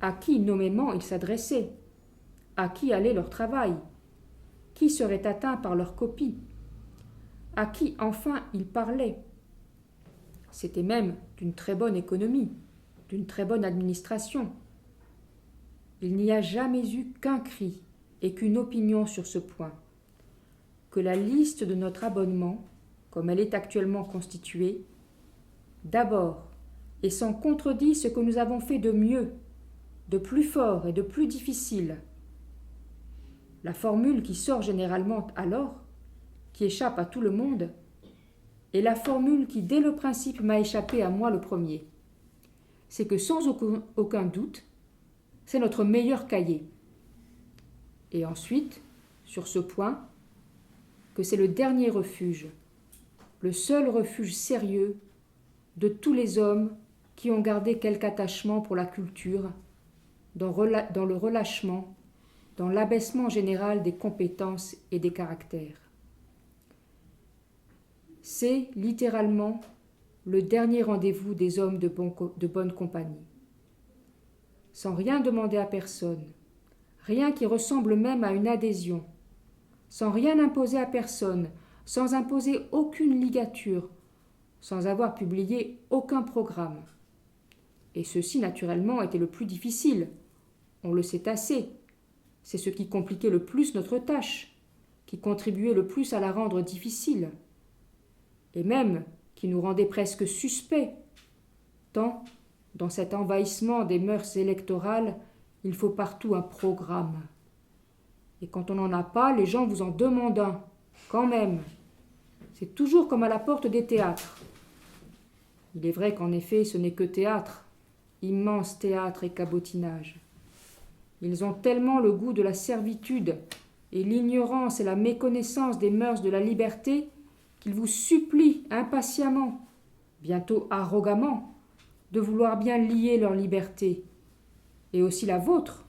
Speaker 1: à qui nommément ils s'adressaient, à qui allait leur travail, qui serait atteint par leur copie, à qui enfin ils parlaient. C'était même d'une très bonne économie, d'une très bonne administration. Il n'y a jamais eu qu'un cri et qu'une opinion sur ce point, que la liste de notre abonnement, comme elle est actuellement constituée, d'abord, et sans contredit ce que nous avons fait de mieux, de plus fort et de plus difficile. La formule qui sort généralement alors, qui échappe à tout le monde, est la formule qui dès le principe m'a échappé à moi le premier. C'est que sans aucun doute, c'est notre meilleur cahier. Et ensuite, sur ce point, que c'est le dernier refuge, le seul refuge sérieux de tous les hommes qui ont gardé quelque attachement pour la culture, dans le relâchement, dans l'abaissement général des compétences et des caractères. C'est littéralement le dernier rendez-vous des hommes de bonne compagnie. Sans rien demander à personne, rien qui ressemble même à une adhésion, sans rien imposer à personne, sans imposer aucune ligature, sans avoir publié aucun programme. Et ceci, naturellement, était le plus difficile. On le sait assez. C'est ce qui compliquait le plus notre tâche, qui contribuait le plus à la rendre difficile, et même qui nous rendait presque suspects, tant, dans cet envahissement des mœurs électorales, il faut partout un programme. Et quand on n'en a pas, les gens vous en demandent un, quand même. C'est toujours comme à la porte des théâtres. Il est vrai qu'en effet, ce n'est que théâtre, immense théâtre et cabotinage. Ils ont tellement le goût de la servitude et l'ignorance et la méconnaissance des mœurs de la liberté qu'ils vous supplient impatiemment, bientôt arrogamment, de vouloir bien lier leur liberté, et aussi la vôtre.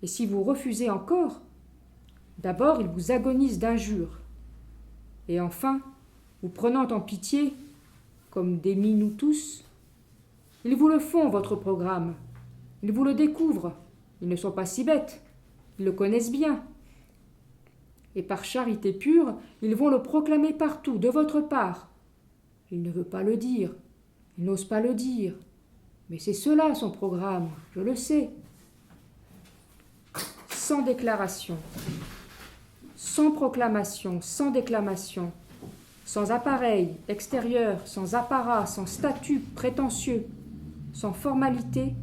Speaker 1: Et si vous refusez encore, d'abord ils vous agonisent d'injures, et enfin, vous prenant en pitié, comme démis nous tous, ils vous le font, votre programme, ils vous le découvrent, ils ne sont pas si bêtes, ils le connaissent bien. Et par charité pure, ils vont le proclamer partout, de votre part. Il ne veut pas le dire, il n'ose pas le dire, mais c'est cela son programme, je le sais. Sans déclaration, sans proclamation, sans déclamation, sans appareil extérieur, sans apparat, sans statut prétentieux, sans formalité,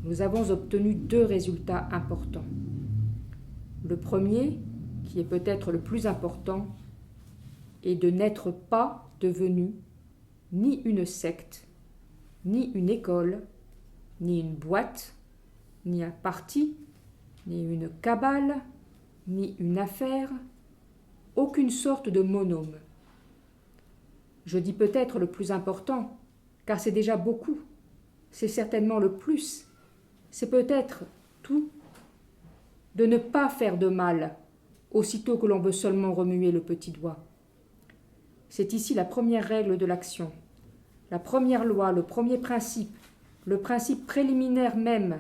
Speaker 1: nous avons obtenu 2 résultats importants. Le premier, qui est peut-être le plus important, est de n'être pas devenu ni une secte, ni une école, ni une boîte, ni un parti, ni une cabale, ni une affaire, aucune sorte de monôme. Je dis peut-être le plus important, car c'est déjà beaucoup, c'est certainement le plus, c'est peut-être tout, de ne pas faire de mal, aussitôt que l'on veut seulement remuer le petit doigt. C'est ici la première règle de l'action, la première loi, le premier principe, le principe préliminaire même,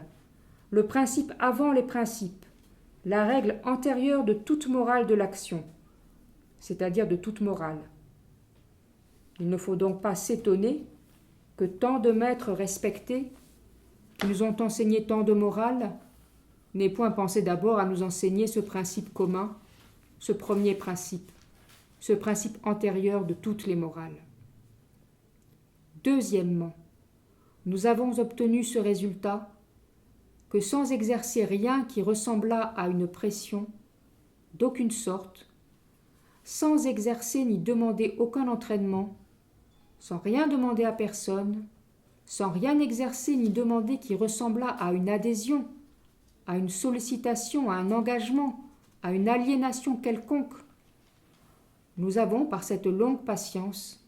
Speaker 1: le principe avant les principes, la règle antérieure de toute morale de l'action, c'est-à-dire de toute morale. Il ne faut donc pas s'étonner que tant de maîtres respectés, qui nous ont enseigné tant de morale, n'aient point pensé d'abord à nous enseigner ce principe commun, ce premier principe, ce principe antérieur de toutes les morales. Deuxièmement, nous avons obtenu ce résultat que sans exercer rien qui ressemblât à une pression, d'aucune sorte, sans exercer ni demander aucun entraînement, sans rien demander à personne, sans rien exercer ni demander qui ressemblât à une adhésion, à une sollicitation, à un engagement, à une aliénation quelconque, nous avons, par cette longue patience,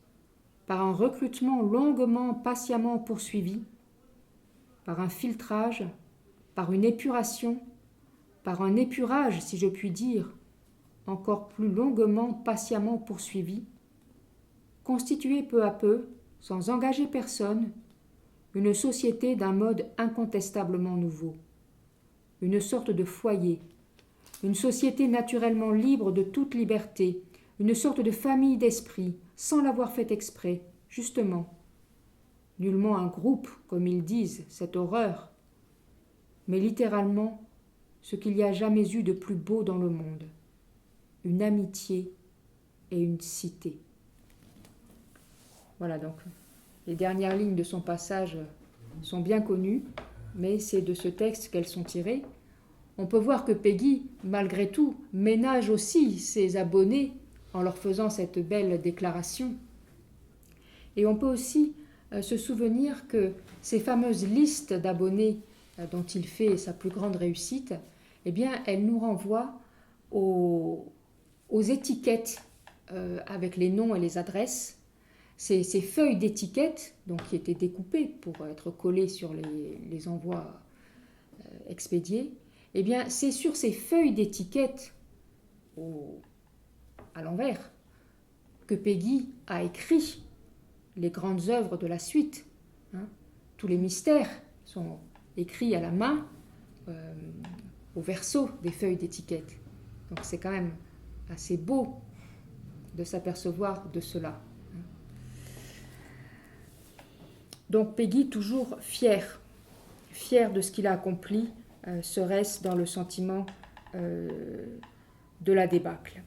Speaker 1: par un recrutement longuement, patiemment poursuivi, par un filtrage, par une épuration, par un épurage, si je puis dire, encore plus longuement, patiemment poursuivi, constitué peu à peu, sans engager personne, une société d'un mode incontestablement nouveau, une sorte de foyer, une société naturellement libre de toute liberté, une sorte de famille d'esprit, sans l'avoir fait exprès, justement. Nullement un groupe, comme ils disent, cette horreur, mais littéralement ce qu'il n'y a jamais eu de plus beau dans le monde, une amitié et une cité. Voilà donc, les dernières lignes de son passage sont bien connues, mais c'est de ce texte qu'elles sont tirées. On peut voir que Péguy, malgré tout, ménage aussi ses abonnés en leur faisant cette belle déclaration. Et on peut aussi se souvenir que ces fameuses listes d'abonnés dont il fait sa plus grande réussite, eh bien, elles nous renvoient aux étiquettes avec les noms et les adresses. Ces feuilles d'étiquettes, donc qui étaient découpées pour être collées sur les envois expédiés, eh bien, c'est sur ces feuilles d'étiquettes à l'envers que Péguy a écrit les grandes œuvres de la suite. Tous les mystères sont écrits à la main au verso des feuilles d'étiquette. Donc c'est quand même assez beau de s'apercevoir de cela. Donc Péguy, toujours fier de ce qu'il a accompli, serait-ce dans le sentiment de la débâcle.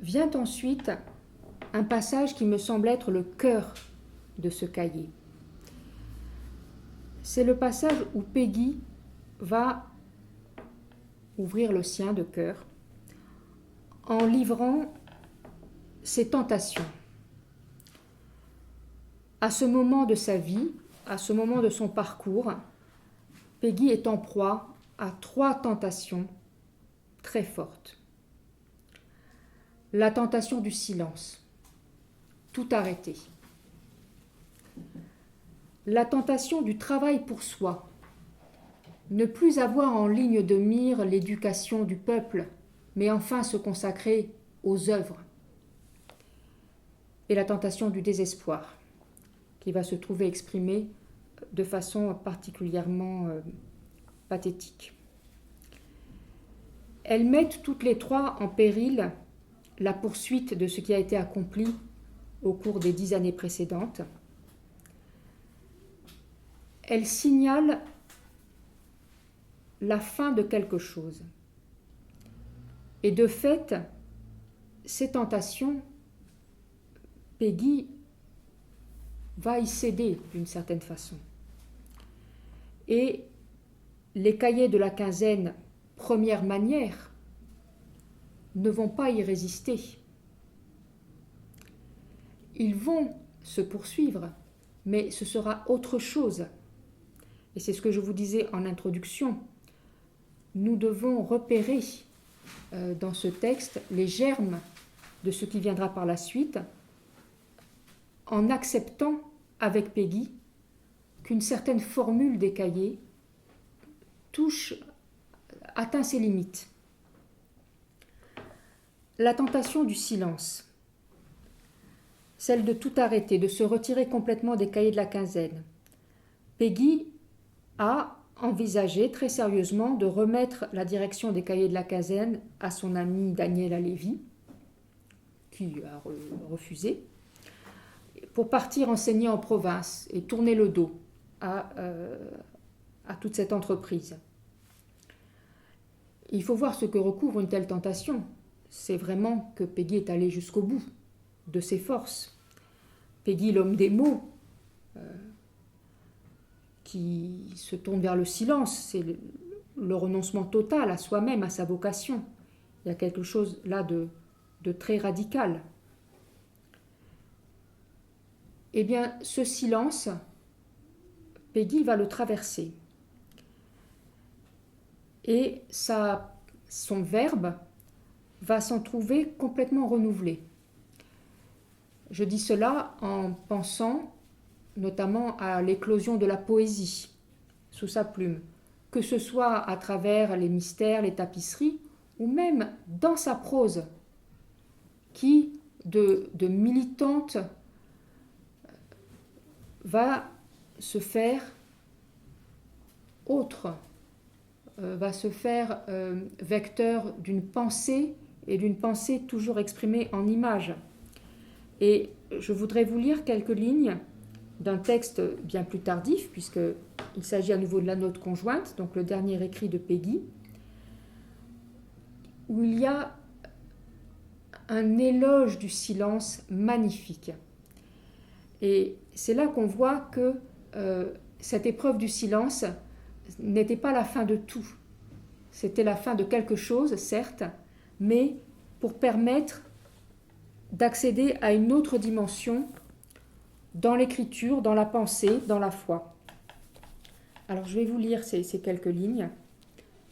Speaker 1: Vient ensuite un passage qui me semble être le cœur de ce cahier. C'est le passage où Péguy va ouvrir le sien de cœur en livrant ses tentations. À ce moment de sa vie, à ce moment de son parcours, Péguy est en proie à 3 tentations très fortes. La tentation du silence, tout arrêter. La tentation du travail pour soi, ne plus avoir en ligne de mire l'éducation du peuple, mais enfin se consacrer aux œuvres. Et la tentation du désespoir, qui va se trouver exprimée de façon particulièrement pathétique. Elles mettent toutes les 3 en péril la poursuite de ce qui a été accompli au cours des 10 années précédentes. Elles signalent la fin de quelque chose. Et de fait, ces tentations, Péguy va y céder d'une certaine façon. Et les cahiers de la quinzaine, première manière, ne vont pas y résister. Ils vont se poursuivre, mais ce sera autre chose. Et c'est ce que je vous disais en introduction. Nous devons repérer dans ce texte les germes de ce qui viendra par la suite, en acceptant avec Péguy qu'une certaine formule des cahiers atteint ses limites. La tentation du silence, celle de tout arrêter, de se retirer complètement des cahiers de la quinzaine. Péguy a envisagé très sérieusement de remettre la direction des cahiers de la quinzaine à son ami Daniel Lévy, qui a refusé, pour partir enseigner en province et tourner le dos à toute cette entreprise. Il faut voir ce que recouvre une telle tentation. C'est vraiment que Péguy est allé jusqu'au bout de ses forces. Péguy, l'homme des mots, qui se tourne vers le silence, c'est le renoncement total à soi-même, à sa vocation. Il y a quelque chose là de très radical. Eh bien, ce silence, Péguy va le traverser. Et son verbe va s'en trouver complètement renouvelé. Je dis cela en pensant notamment à l'éclosion de la poésie sous sa plume, que ce soit à travers les mystères, les tapisseries, ou même dans sa prose, qui, de militante, va se faire autre, va se faire vecteur d'une pensée, et d'une pensée toujours exprimée en images. Et je voudrais vous lire quelques lignes d'un texte bien plus tardif, puisqu'il s'agit à nouveau de la note conjointe, donc le dernier écrit de Péguy, où il y a un éloge du silence magnifique. Et c'est là qu'on voit que cette épreuve du silence n'était pas la fin de tout. C'était la fin de quelque chose, certes, mais pour permettre d'accéder à une autre dimension dans l'écriture, dans la pensée, dans la foi. Alors je vais vous lire ces quelques lignes.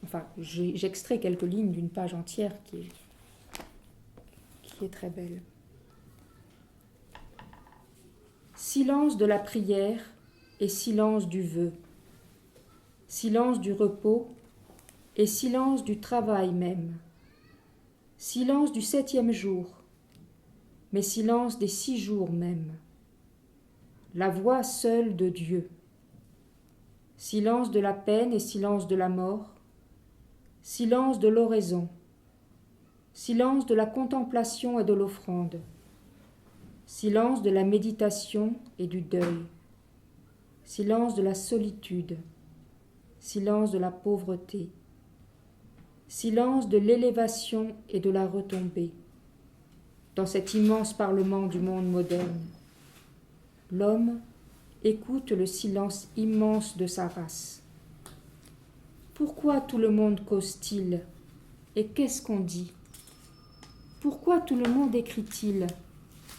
Speaker 1: Enfin, j'extrais quelques lignes d'une page entière qui est très belle. Silence de la prière et silence du vœu. Silence du repos et silence du travail même. Silence du 7e jour, mais silence des 6 jours même. La voix seule de Dieu. Silence de la peine et silence de la mort. Silence de l'oraison. Silence de la contemplation et de l'offrande. Silence de la méditation et du deuil. Silence de la solitude. Silence de la pauvreté. Silence de l'élévation et de la retombée. Dans cet immense parlement du monde moderne, l'homme écoute le silence immense de sa race. Pourquoi tout le monde cause-t-il? Et qu'est-ce qu'on dit? Pourquoi tout le monde écrit-il?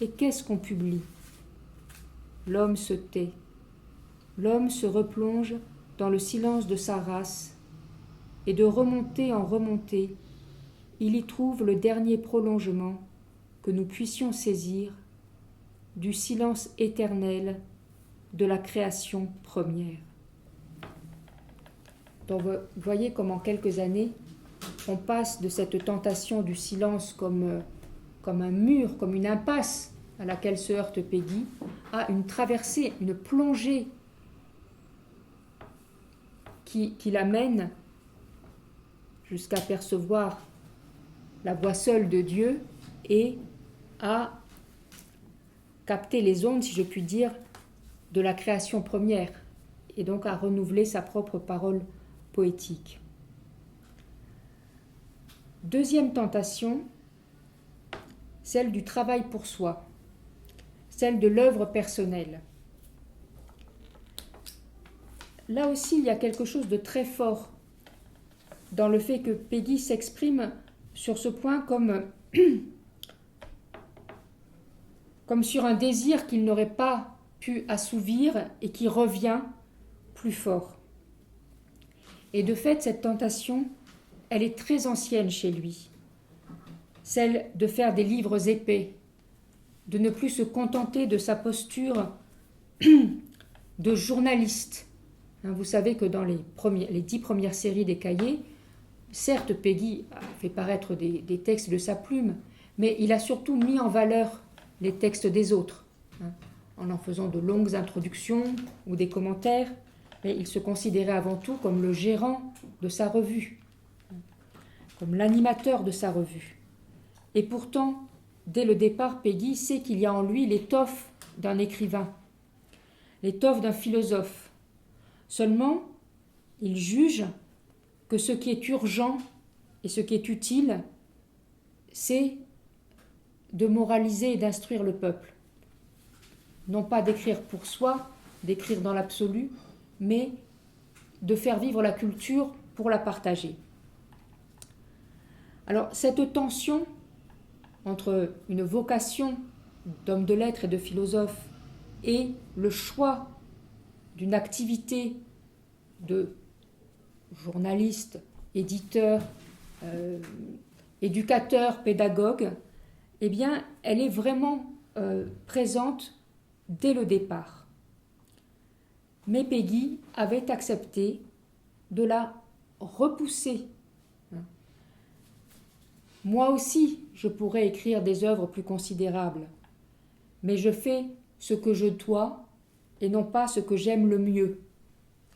Speaker 1: Et qu'est-ce qu'on publie? L'homme se tait. L'homme se replonge dans le silence de sa race, et de remontée en remontée, il y trouve le dernier prolongement que nous puissions saisir du silence éternel de la création première. Donc vous voyez comme en quelques années, on passe de cette tentation du silence comme un mur, comme une impasse à laquelle se heurte Péguy, à une traversée, une plongée qui l'amène jusqu'à percevoir la voix seule de Dieu et à capter les ondes, si je puis dire, de la création première, et donc à renouveler sa propre parole poétique. Deuxième tentation, celle du travail pour soi, celle de l'œuvre personnelle. Là aussi, il y a quelque chose de très fort dans le fait que Péguy s'exprime sur ce point comme sur un désir qu'il n'aurait pas pu assouvir et qui revient plus fort. Et de fait, cette tentation, elle est très ancienne chez lui, celle de faire des livres épais, de ne plus se contenter de sa posture de journaliste. Vous savez que dans les 10 premières séries des cahiers, certes, Péguy a fait paraître des textes de sa plume, mais il a surtout mis en valeur les textes des autres, en faisant de longues introductions ou des commentaires, mais il se considérait avant tout comme le gérant de sa revue, comme l'animateur de sa revue. Et pourtant, dès le départ, Péguy sait qu'il y a en lui l'étoffe d'un écrivain, l'étoffe d'un philosophe. Seulement, il juge que ce qui est urgent et ce qui est utile, c'est de moraliser et d'instruire le peuple. Non pas d'écrire pour soi, d'écrire dans l'absolu, mais de faire vivre la culture pour la partager. Alors, cette tension entre une vocation d'homme de lettres et de philosophe et le choix d'une activité de journaliste, éditeur, éducateur, pédagogue, eh bien, elle est vraiment présente dès le départ. Mais Péguy avait accepté de la repousser. Moi aussi, je pourrais écrire des œuvres plus considérables, mais je fais ce que je dois et non pas ce que j'aime le mieux.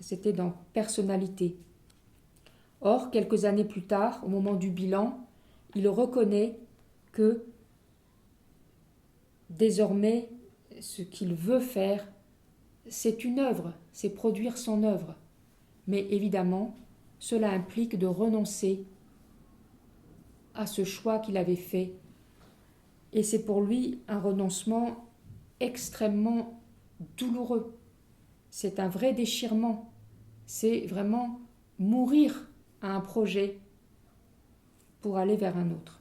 Speaker 1: C'était dans Personnalité. Or, quelques années plus tard, au moment du bilan, il reconnaît que désormais, ce qu'il veut faire, c'est une œuvre, c'est produire son œuvre. Mais évidemment, cela implique de renoncer à ce choix qu'il avait fait. Et c'est pour lui un renoncement extrêmement douloureux. C'est un vrai déchirement. C'est vraiment mourir à un projet pour aller vers un autre.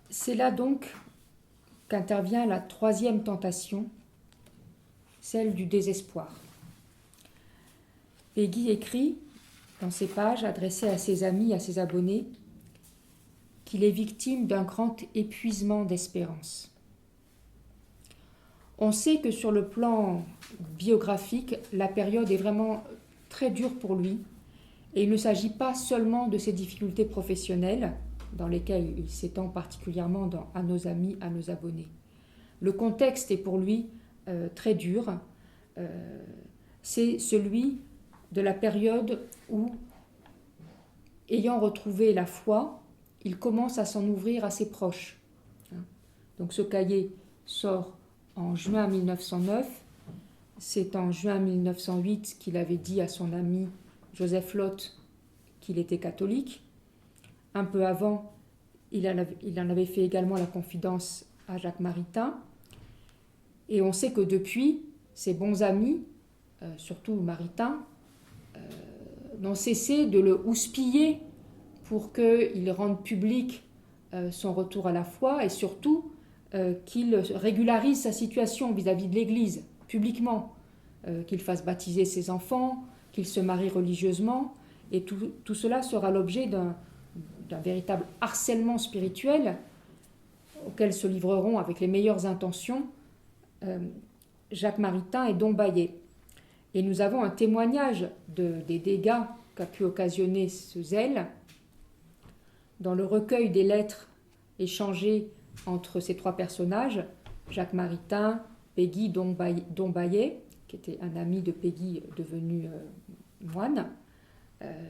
Speaker 1: C'est là donc qu'intervient la troisième tentation, celle du désespoir. Peggy écrit dans ses pages adressées à ses amis, à ses abonnés, qu'il est victime d'un grand épuisement d'espérance. On sait que sur le plan biographique, la période est vraiment très dure pour lui, et il ne s'agit pas seulement de ses difficultés professionnelles, dans lesquelles il s'étend particulièrement dans « À nos amis, à nos abonnés ». Le contexte est pour lui très dur. C'est celui de la période où, ayant retrouvé la foi, il commence à s'en ouvrir à ses proches. Donc ce cahier sort en juin 1909. C'est en juin 1908 qu'il avait dit à son ami Joseph Lott qu'il était catholique. Un peu avant, il en avait fait également la confidence à Jacques Maritain. Et on sait que depuis, ses bons amis, surtout Maritain, n'ont cessé de le houspiller pour qu'il rende public son retour à la foi et surtout qu'il régularise sa situation vis-à-vis de l'Église, publiquement, qu'il fasse baptiser ses enfants, qu'il se marie religieusement. Et tout cela sera l'objet d'un véritable harcèlement spirituel auquel se livreront avec les meilleures intentions Jacques Maritain et Dom Baillet. Et nous avons un témoignage des dégâts qu'a pu occasionner ce zèle dans le recueil des lettres échangées entre ces trois personnages, Jacques Maritain, Peggy, Dom Baillet, qui était un ami de Peggy devenu moine.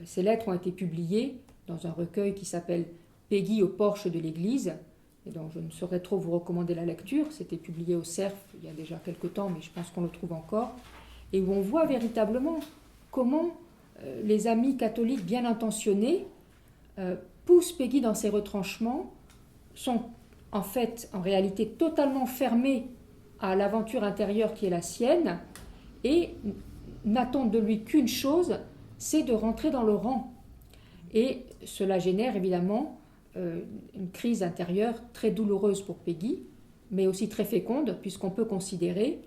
Speaker 1: Ces lettres ont été publiées dans un recueil qui s'appelle « Peggy au porche de l'église », et dont je ne saurais trop vous recommander la lecture. C'était publié au Cerf il y a déjà quelque temps, mais je pense qu'on le trouve encore, et où on voit véritablement comment les amis catholiques bien intentionnés poussent Peggy dans ses retranchements, sont en réalité totalement fermés à l'aventure intérieure qui est la sienne, et n'attendent de lui qu'une chose, c'est de rentrer dans le rang. Et cela génère évidemment une crise intérieure très douloureuse pour Peggy, mais aussi très féconde, puisqu'on peut considérer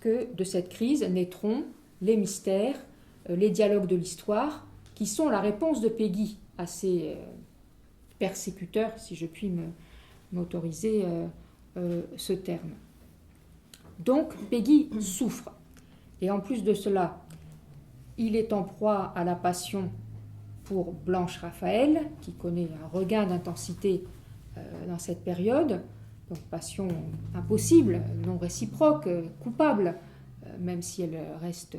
Speaker 1: que de cette crise naîtront les mystères, les dialogues de l'histoire, qui sont la réponse de Peggy à ses persécuteurs, si je puis m'autoriser ce terme. Donc Peggy souffre. Et en plus de cela, il est en proie à la passion pour Blanche Raphaël, qui connaît un regain d'intensité dans cette période, donc passion impossible, non réciproque, coupable, même si elle reste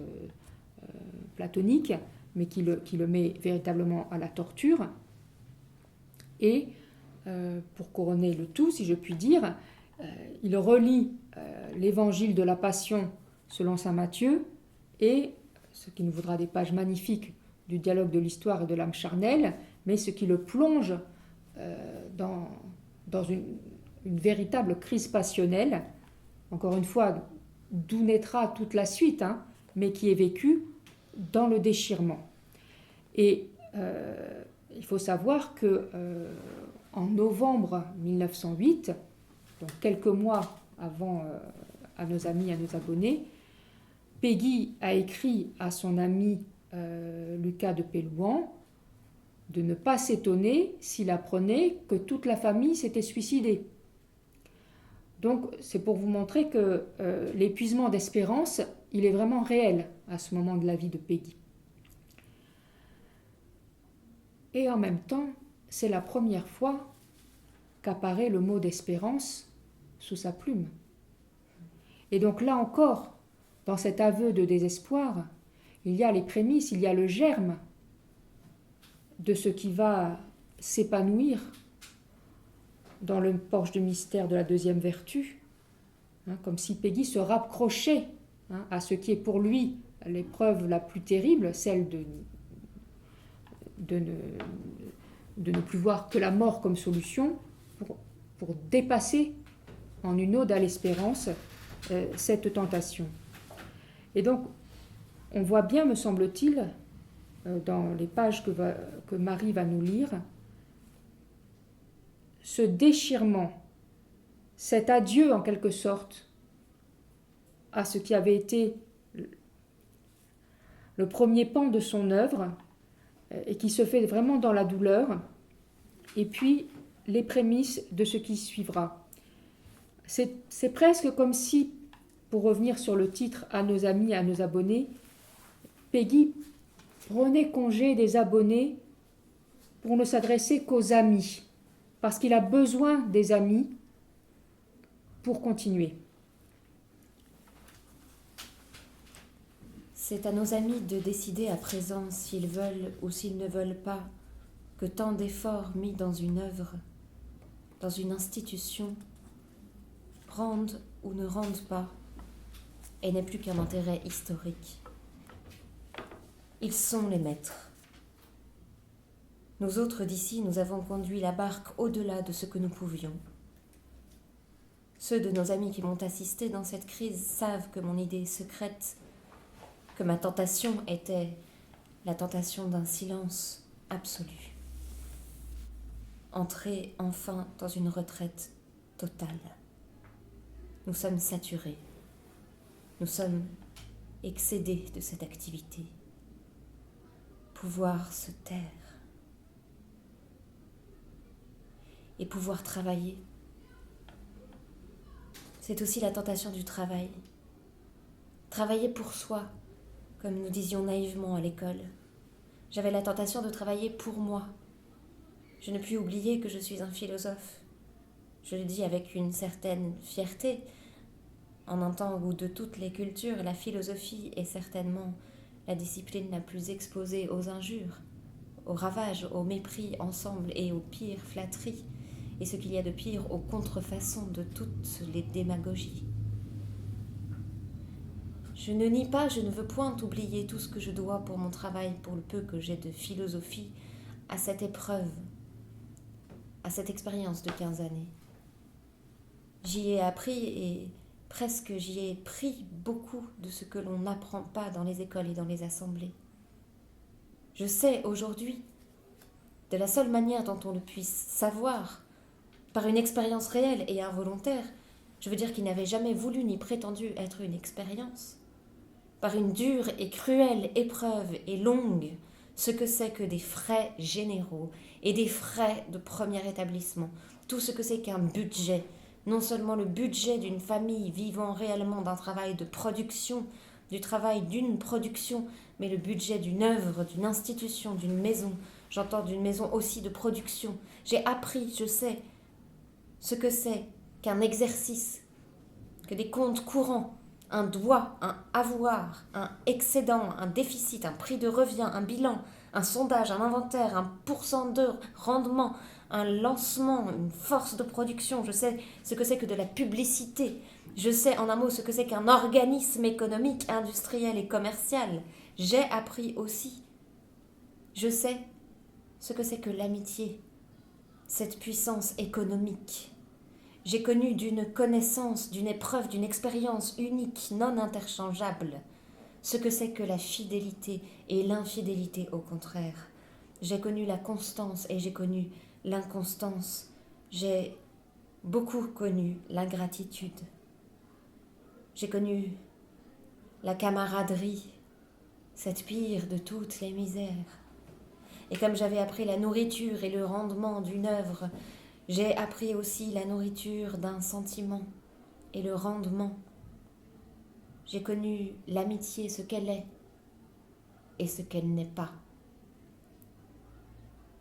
Speaker 1: platonique, mais qui le met véritablement à la torture. Et pour couronner le tout, si je puis dire, il relie l'évangile de la Passion selon saint Matthieu et ce qui nous vaudra des pages magnifiques du dialogue de l'histoire et de l'âme charnelle, mais ce qui le plonge dans une véritable crise passionnelle, encore une fois, d'où naîtra toute la suite, mais qui est vécue dans le déchirement. Et il faut savoir que en novembre 1908, donc quelques mois avant À nos amis, à nos abonnés, Peggy a écrit à son ami Lucas de Pélouan de ne pas s'étonner s'il apprenait que toute la famille s'était suicidée. Donc c'est pour vous montrer que l'épuisement d'espérance, il est vraiment réel à ce moment de la vie de Peggy. Et en même temps, c'est la première fois qu'apparaît le mot d'espérance sous sa plume. Et donc là encore, dans cet aveu de désespoir, il y a les prémices, il y a le germe de ce qui va s'épanouir dans le porche de mystère de la deuxième vertu, comme si Péguy se raccrochait à ce qui est pour lui l'épreuve la plus terrible, celle de ne plus voir que la mort comme solution, pour dépasser en une ode à l'espérance cette tentation. Et donc, on voit bien, me semble-t-il, dans les pages que Marie va nous lire, ce déchirement, cet adieu en quelque sorte à ce qui avait été le premier pan de son œuvre et qui se fait vraiment dans la douleur, et puis les prémices de ce qui suivra. C'est presque comme si, pour revenir sur le titre « À nos amis, à nos abonnés », Péguy prenait congé des abonnés pour ne s'adresser qu'aux amis, parce qu'il a besoin des amis pour continuer.
Speaker 3: C'est à nos amis de décider à présent s'ils veulent ou s'ils ne veulent pas que tant d'efforts mis dans une œuvre, dans une institution, rendent ou ne rendent pas, et n'est plus qu'un intérêt historique. Ils sont les maîtres. Nous autres d'ici, nous avons conduit la barque au-delà de ce que nous pouvions. Ceux de nos amis qui m'ont assisté dans cette crise savent que mon idée secrète, que ma tentation était la tentation d'un silence absolu. Entrer enfin dans une retraite totale. Nous sommes saturés. Nous sommes excédés de cette activité. Pouvoir se taire. Et pouvoir travailler. C'est aussi la tentation du travail. Travailler pour soi, comme nous disions naïvement à l'école. J'avais la tentation de travailler pour moi. Je ne puis oublier que je suis un philosophe. Je le dis avec une certaine fierté. En un temps où de toutes les cultures, la philosophie est certainement la discipline la plus exposée aux injures, aux ravages, au mépris ensemble et aux pires flatteries, et ce qu'il y a de pire aux contrefaçons de toutes les démagogies. Je ne nie pas, je ne veux point oublier tout ce que je dois pour mon travail, pour le peu que j'ai de philosophie, à cette épreuve, à cette expérience de 15 années. J'y ai appris et presque j'y ai pris beaucoup de ce que l'on n'apprend pas dans les écoles et dans les assemblées. Je sais aujourd'hui, de la seule manière dont on le puisse savoir, par une expérience réelle et involontaire, je veux dire qu'il n'avait jamais voulu ni prétendu être une expérience, par une dure et cruelle épreuve et longue, ce que c'est que des frais généraux et des frais de premier établissement, tout ce que c'est qu'un budget, non seulement le budget d'une famille vivant réellement d'un travail de production, du travail d'une production, mais le budget d'une œuvre, d'une institution, d'une maison. J'entends d'une maison aussi de production. J'ai appris, je sais, ce que c'est qu'un exercice, que des comptes courants, un droit, un avoir, un excédent, un déficit, un prix de revient, un bilan, un sondage, un inventaire, un pourcent de rendement, un lancement, une force de production. Je sais ce que c'est que de la publicité. Je sais en un mot ce que c'est qu'un organisme économique, industriel et commercial. J'ai appris aussi. Je sais ce que c'est que l'amitié, cette puissance économique. J'ai connu d'une connaissance, d'une épreuve, d'une expérience unique, non interchangeable, ce que c'est que la fidélité et l'infidélité au contraire. J'ai connu la constance et j'ai connu l'inconstance. J'ai beaucoup connu l'ingratitude. J'ai connu la camaraderie, cette pire de toutes les misères. Et comme j'avais appris la nourriture et le rendement d'une œuvre, j'ai appris aussi la nourriture d'un sentiment et le rendement. J'ai connu l'amitié, ce qu'elle est et ce qu'elle n'est pas.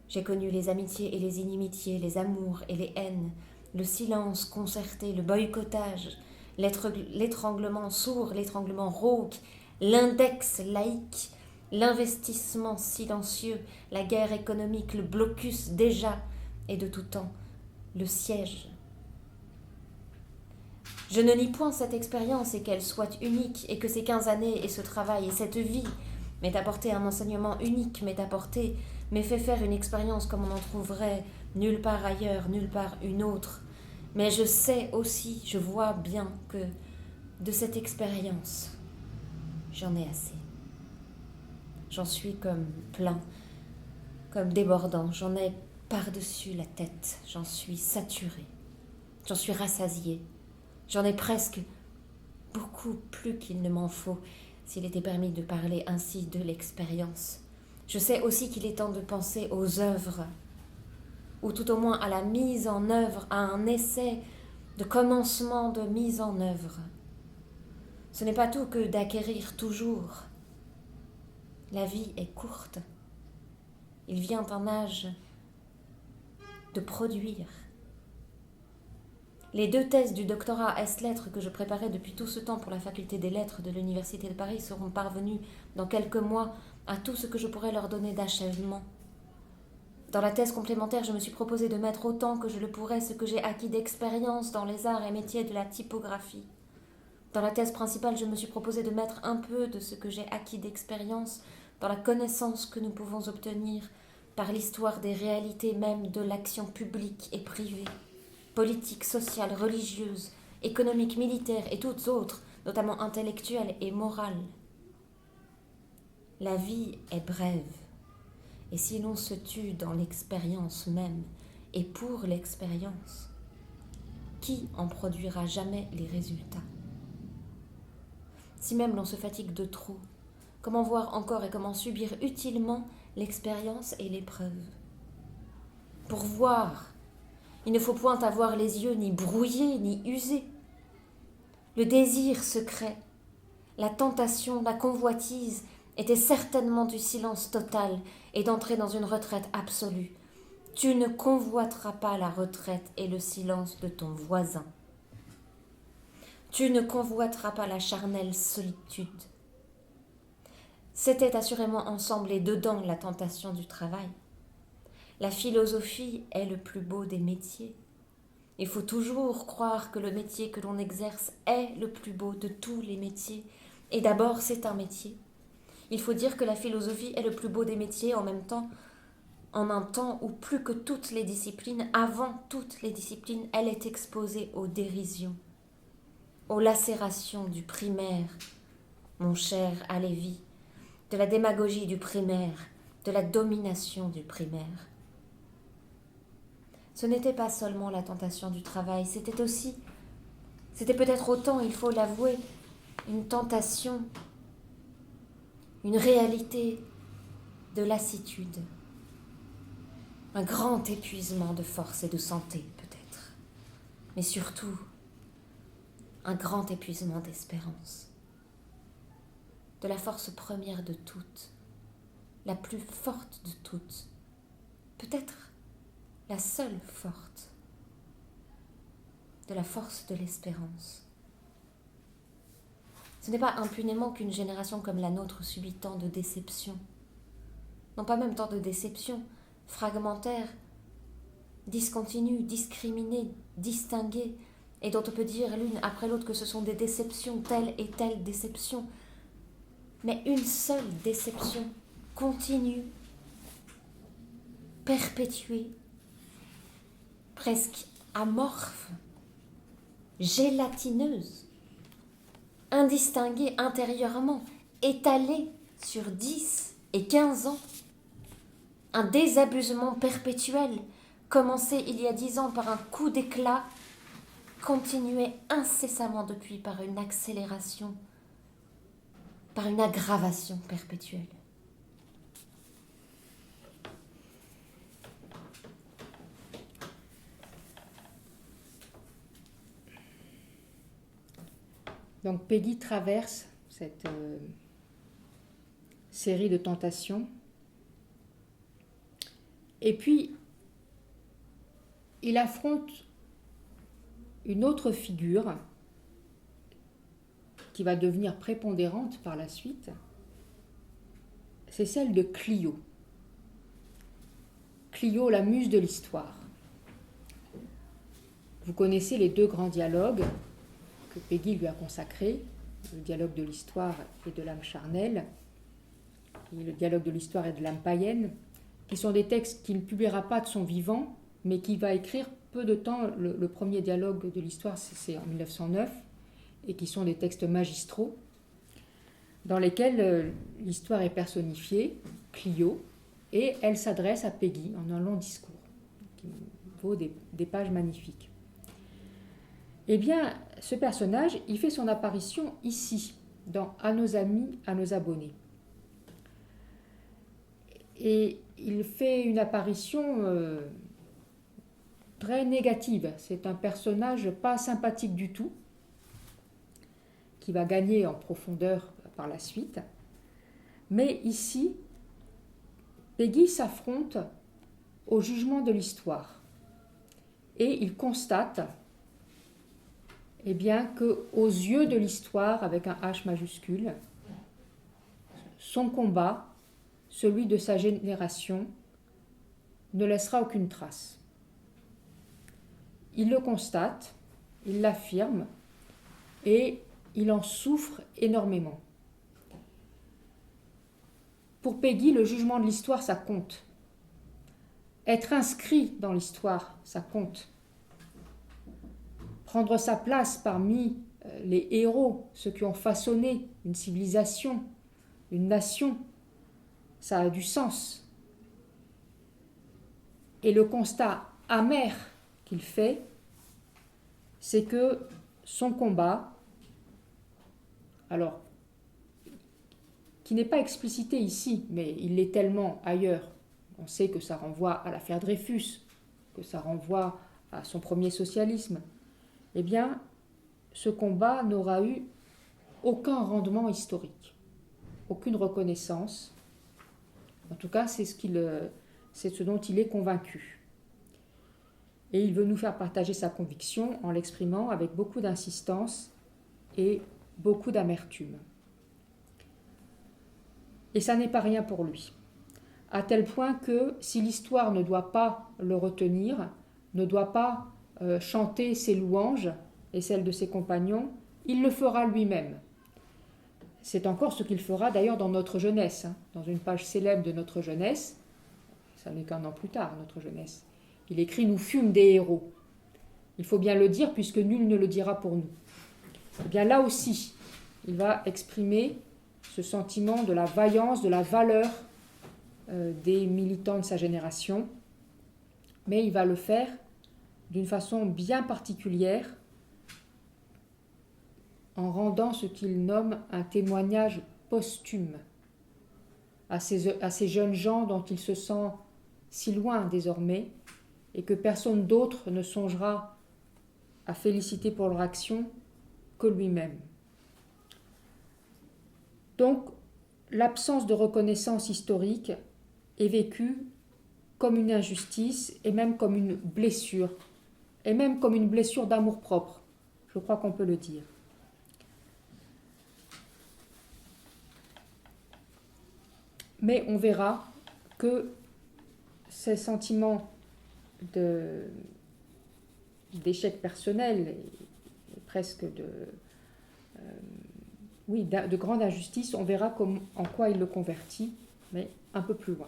Speaker 3: J'ai connu les amitiés et les inimitiés, les amours et les haines, le silence concerté, le boycottage, l'étranglement sourd, l'étranglement rauque, l'index laïque, l'investissement silencieux, la guerre économique, le blocus déjà et de tout temps, le siège. Je ne nie point cette expérience et qu'elle soit unique, et que ces 15 années et ce travail et cette vie m'aient apporté un enseignement unique, m'aient fait faire une expérience comme on n'en trouverait nulle part ailleurs, nulle part une autre. Mais je sais aussi, je vois bien que de cette expérience, j'en ai assez. J'en suis comme plein, comme débordant, j'en ai par-dessus la tête, j'en suis saturée, j'en suis rassasiée, j'en ai presque beaucoup plus qu'il ne m'en faut, s'il était permis de parler ainsi de l'expérience. Je sais aussi qu'il est temps de penser aux œuvres, ou tout au moins à la mise en œuvre, à un essai de commencement de mise en œuvre. Ce n'est pas tout que d'acquérir toujours. La vie est courte. Il vient un âge de produire. Les 2 thèses du doctorat ès-lettres que je préparais depuis tout ce temps pour la faculté des lettres de l'Université de Paris seront parvenues dans quelques mois à tout ce que je pourrais leur donner d'achèvement. Dans la thèse complémentaire, je me suis proposé de mettre autant que je le pourrais ce que j'ai acquis d'expérience dans les arts et métiers de la typographie. Dans la thèse principale, je me suis proposé de mettre un peu de ce que j'ai acquis d'expérience dans la connaissance que nous pouvons obtenir par l'histoire des réalités même de l'action publique et privée, politique, sociale, religieuse, économique, militaire et toutes autres, notamment intellectuelle et morale. La vie est brève, et si l'on se tue dans l'expérience même et pour l'expérience, qui en produira jamais les résultats? Si même l'on se fatigue de trop, comment voir encore et comment subir utilement l'expérience et l'épreuve? Pour voir, il ne faut point avoir les yeux ni brouillés ni usés. Le désir secret, la tentation, la convoitise était certainement du silence total et d'entrer dans une retraite absolue. Tu ne convoiteras pas la retraite et le silence de ton voisin. Tu ne convoiteras pas la charnelle solitude. C'était assurément ensemble et dedans la tentation du travail. La philosophie est le plus beau des métiers. Il faut toujours croire que le métier que l'on exerce est le plus beau de tous les métiers. Et d'abord, c'est un métier. Il faut dire que la philosophie est le plus beau des métiers en même temps, en un temps où plus que toutes les disciplines, avant toutes les disciplines, elle est exposée aux dérisions, aux lacérations du primaire, mon cher Halévy, de la démagogie du primaire, de la domination du primaire. Ce n'était pas seulement la tentation du travail, c'était peut-être autant, il faut l'avouer, une tentation, une réalité de lassitude, un grand épuisement de force et de santé peut-être, mais surtout un grand épuisement d'espérance, de la force première de toutes, la plus forte de toutes, peut-être la seule forte, de la force de l'espérance. Ce n'est pas impunément qu'une génération comme la nôtre subit tant de déceptions. Non pas même tant de déceptions, fragmentaires, discontinues, discriminées, distinguées, et dont on peut dire l'une après l'autre que ce sont des déceptions, telle et telle déception, mais une seule déception, continue, perpétuée, presque amorphe, gélatineuse, indistinguée intérieurement, étalée sur 10 et 15 ans. Un désabusement perpétuel, commencé il y a 10 ans par un coup d'éclat, continué incessamment depuis par une accélération, par une aggravation perpétuelle.
Speaker 1: Donc Peggy traverse cette série de tentations. Et puis, il affronte une autre figure qui va devenir prépondérante par la suite. C'est celle de Clio. Clio, la muse de l'histoire. Vous connaissez les 2 grands dialogues que Peggy lui a consacrés, le dialogue de l'histoire et de l'âme charnelle, et le dialogue de l'histoire et de l'âme païenne, qui sont des textes qu'il ne publiera pas de son vivant, mais qu'il va écrire peu de temps. Le premier dialogue de l'histoire, c'est en 1909, et qui sont des textes magistraux, dans lesquels l'histoire est personnifiée, Clio, et elle s'adresse à Peggy en un long discours, qui vaut des pages magnifiques. Eh bien, ce personnage, il fait son apparition ici, dans À nos amis, à nos abonnés. Et il fait une apparition très négative. C'est un personnage pas sympathique du tout, qui va gagner en profondeur par la suite. Mais ici, Peggy s'affronte au jugement de l'histoire. Et il constate eh bien, qu'aux yeux de l'histoire, avec un H majuscule, son combat, celui de sa génération, ne laissera aucune trace. Il le constate, il l'affirme, et il en souffre énormément. Pour Peggy, le jugement de l'histoire, ça compte. Être inscrit dans l'histoire, ça compte. Prendre sa place parmi les héros, ceux qui ont façonné une civilisation, une nation, ça a du sens. Et le constat amer qu'il fait, c'est que son combat, alors, qui n'est pas explicité ici, mais il l'est tellement ailleurs. On sait que ça renvoie à l'affaire Dreyfus, que ça renvoie à son premier socialisme. Eh bien, ce combat n'aura eu aucun rendement historique, aucune reconnaissance. En tout cas, c'est ce dont il est convaincu. Et il veut nous faire partager sa conviction en l'exprimant avec beaucoup d'insistance et beaucoup d'amertume. Et ça n'est pas rien pour lui, à tel point que si l'histoire ne doit pas le retenir, ne doit pas chanter ses louanges et celles de ses compagnons, il le fera lui-même. C'est encore ce qu'il fera d'ailleurs dans Notre jeunesse, dans une page célèbre de Notre jeunesse, ça n'est qu'un an plus tard, Notre jeunesse. Il écrit « Nous fûmes des héros ». Il faut bien le dire puisque nul ne le dira pour nous. Eh bien là aussi, il va exprimer ce sentiment de la vaillance, de la valeur des militants de sa génération, mais il va le faire d'une façon bien particulière, en rendant ce qu'il nomme un témoignage posthume à ces jeunes gens dont il se sent si loin désormais et que personne d'autre ne songera à féliciter pour leur action que lui-même. Donc, l'absence de reconnaissance historique est vécue comme une injustice et même comme une blessure, et même comme une blessure d'amour-propre. Je crois qu'on peut le dire. Mais on verra que ces sentiments d'échec personnel et presque de grande injustice, on verra en quoi il le convertit, mais un peu plus loin.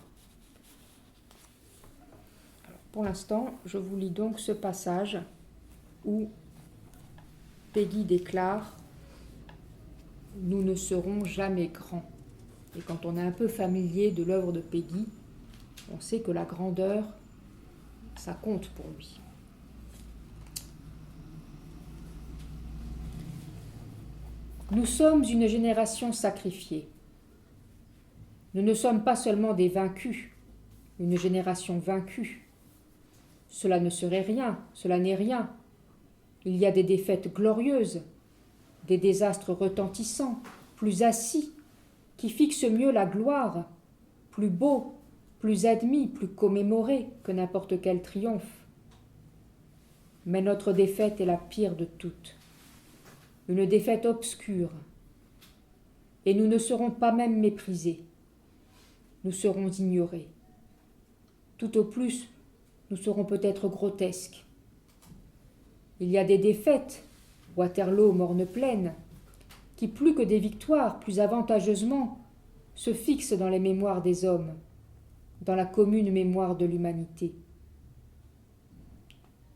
Speaker 1: Alors, pour l'instant, je vous lis donc ce passage où Peggy déclare « Nous ne serons jamais grands ». Et quand on est un peu familier de l'œuvre de Peggy, on sait que la grandeur, ça compte pour lui. Nous sommes une génération sacrifiée. Nous ne sommes pas seulement des vaincus, une génération vaincue. Cela ne serait rien, cela n'est rien. Il y a des défaites glorieuses, des désastres retentissants, plus assis, qui fixent mieux la gloire, plus beau, plus admis, plus commémoré que n'importe quel triomphe. Mais notre défaite est la pire de toutes, une défaite obscure, et nous ne serons pas même méprisés, nous serons ignorés. Tout au plus, nous serons peut-être grotesques. Il y a des défaites, Waterloo, Morne-Plaine, qui, plus que des victoires, plus avantageusement, se fixent dans les mémoires des hommes, dans la commune mémoire de l'humanité.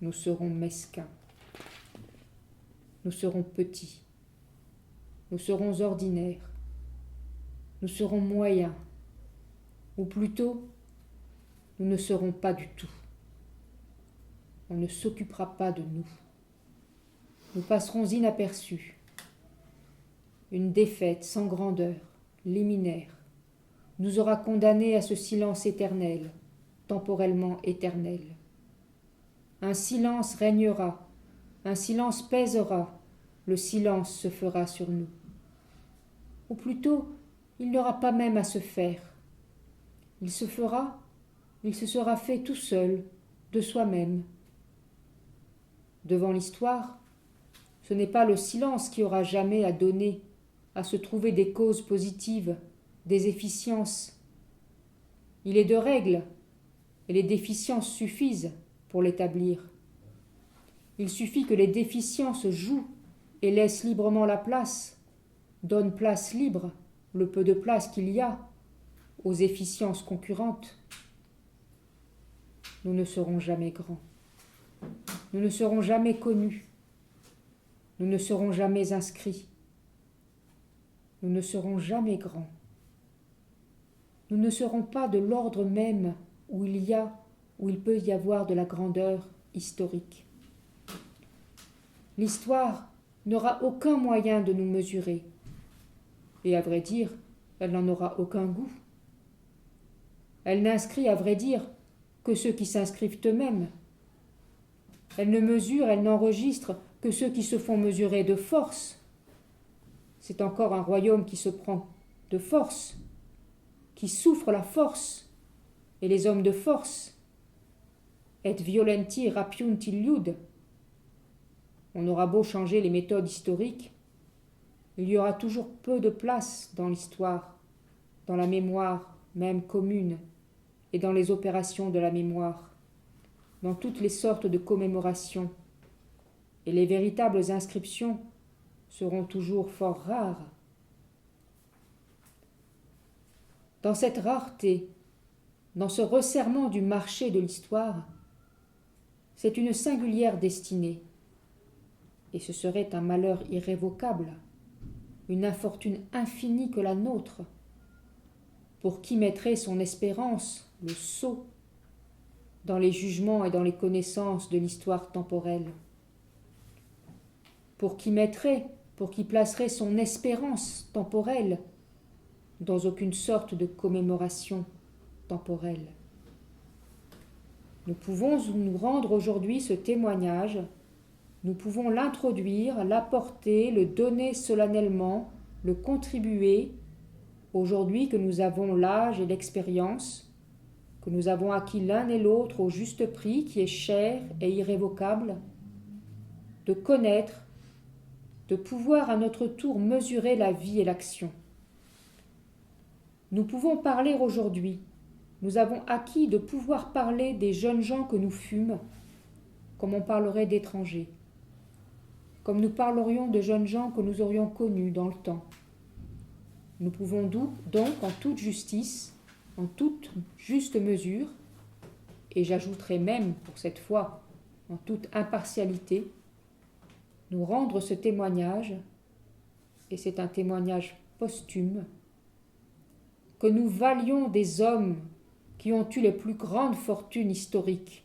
Speaker 1: Nous serons mesquins, nous serons petits, nous serons ordinaires, nous serons moyens, ou plutôt, nous ne serons pas du tout. On ne s'occupera pas de nous. Nous passerons inaperçus. Une défaite sans grandeur, liminaire, nous aura condamnés à ce silence éternel, temporellement éternel. Un silence régnera, un silence pèsera, le silence se fera sur nous. Ou plutôt, il n'aura pas même à se faire. Il se fera, il se sera fait tout seul, de soi-même. Devant l'histoire, ce n'est pas le silence qui aura jamais à donner, à se trouver des causes positives, des efficiences. Il est de règles, et les déficiences suffisent pour l'établir. Il suffit que les déficiences jouent et laissent librement la place, donnent place libre, le peu de place qu'il y a, aux efficiences concurrentes. Nous ne serons jamais grands. Nous ne serons jamais connus. Nous ne serons jamais inscrits. Nous ne serons jamais grands. Nous ne serons pas de l'ordre même où il peut y avoir de la grandeur historique. L'histoire n'aura aucun moyen de nous mesurer. Et à vrai dire, elle n'en aura aucun goût. Elle n'inscrit, à vrai dire, que ceux qui s'inscrivent eux-mêmes. Elle ne mesure, elle n'enregistre que ceux qui se font mesurer de force. C'est encore un royaume qui se prend de force, qui souffre la force, et les hommes de force. Et violenti rapiunt illiud. On aura beau changer les méthodes historiques, il y aura toujours peu de place dans l'histoire, dans la mémoire même commune, et dans les opérations de la mémoire, dans toutes les sortes de commémorations, et les véritables inscriptions seront toujours fort rares. Dans cette rareté, dans ce resserrement du marché de l'histoire, c'est une singulière destinée, et ce serait un malheur irrévocable, une infortune infinie que la nôtre, pour qui mettrait son espérance, le sceau, dans les jugements et dans les connaissances de l'histoire temporelle, pour qui placerait son espérance temporelle dans aucune sorte de commémoration temporelle. Nous pouvons nous rendre aujourd'hui ce témoignage, nous pouvons l'introduire, l'apporter, le donner solennellement, le contribuer, aujourd'hui que nous avons l'âge et l'expérience, que nous avons acquis l'un et l'autre au juste prix qui est cher et irrévocable, de connaître, de pouvoir à notre tour mesurer la vie et l'action. Nous pouvons parler aujourd'hui, nous avons acquis de pouvoir parler des jeunes gens que nous fûmes, comme on parlerait d'étrangers, comme nous parlerions de jeunes gens que nous aurions connus dans le temps. Nous pouvons donc, en toute justice, en toute juste mesure, et j'ajouterai même pour cette fois, en toute impartialité, nous rendre ce témoignage, et c'est un témoignage posthume, que nous valions des hommes qui ont eu les plus grandes fortunes historiques,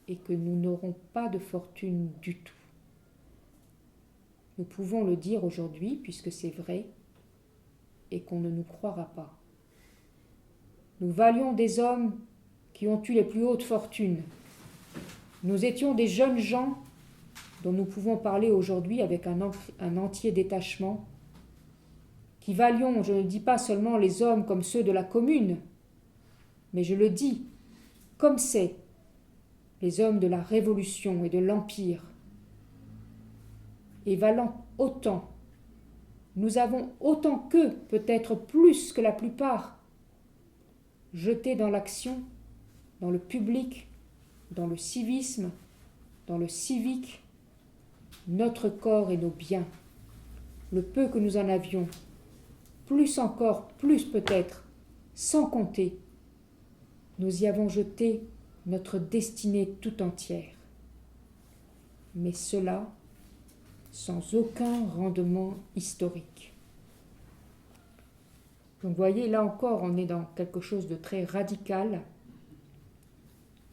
Speaker 1: et que nous n'aurons pas de fortune du tout. Nous pouvons le dire aujourd'hui, puisque c'est vrai, et qu'on ne nous croira pas. Nous valions des hommes qui ont eu les plus hautes fortunes. Nous étions des jeunes gens dont nous pouvons parler aujourd'hui avec un entier détachement, qui valions, je ne dis pas seulement les hommes comme ceux de la commune, mais je le dis, comme c'est, les hommes de la Révolution et de l'Empire, et valant autant. Nous avons autant qu'eux, peut-être plus que la plupart, jetés dans l'action, dans le public, dans le civisme, dans le civique, notre corps et nos biens, le peu que nous en avions, plus encore, plus peut-être, sans compter, nous y avons jeté notre destinée tout entière. Mais cela sans aucun rendement historique. Donc vous voyez, là encore, on est dans quelque chose de très radical,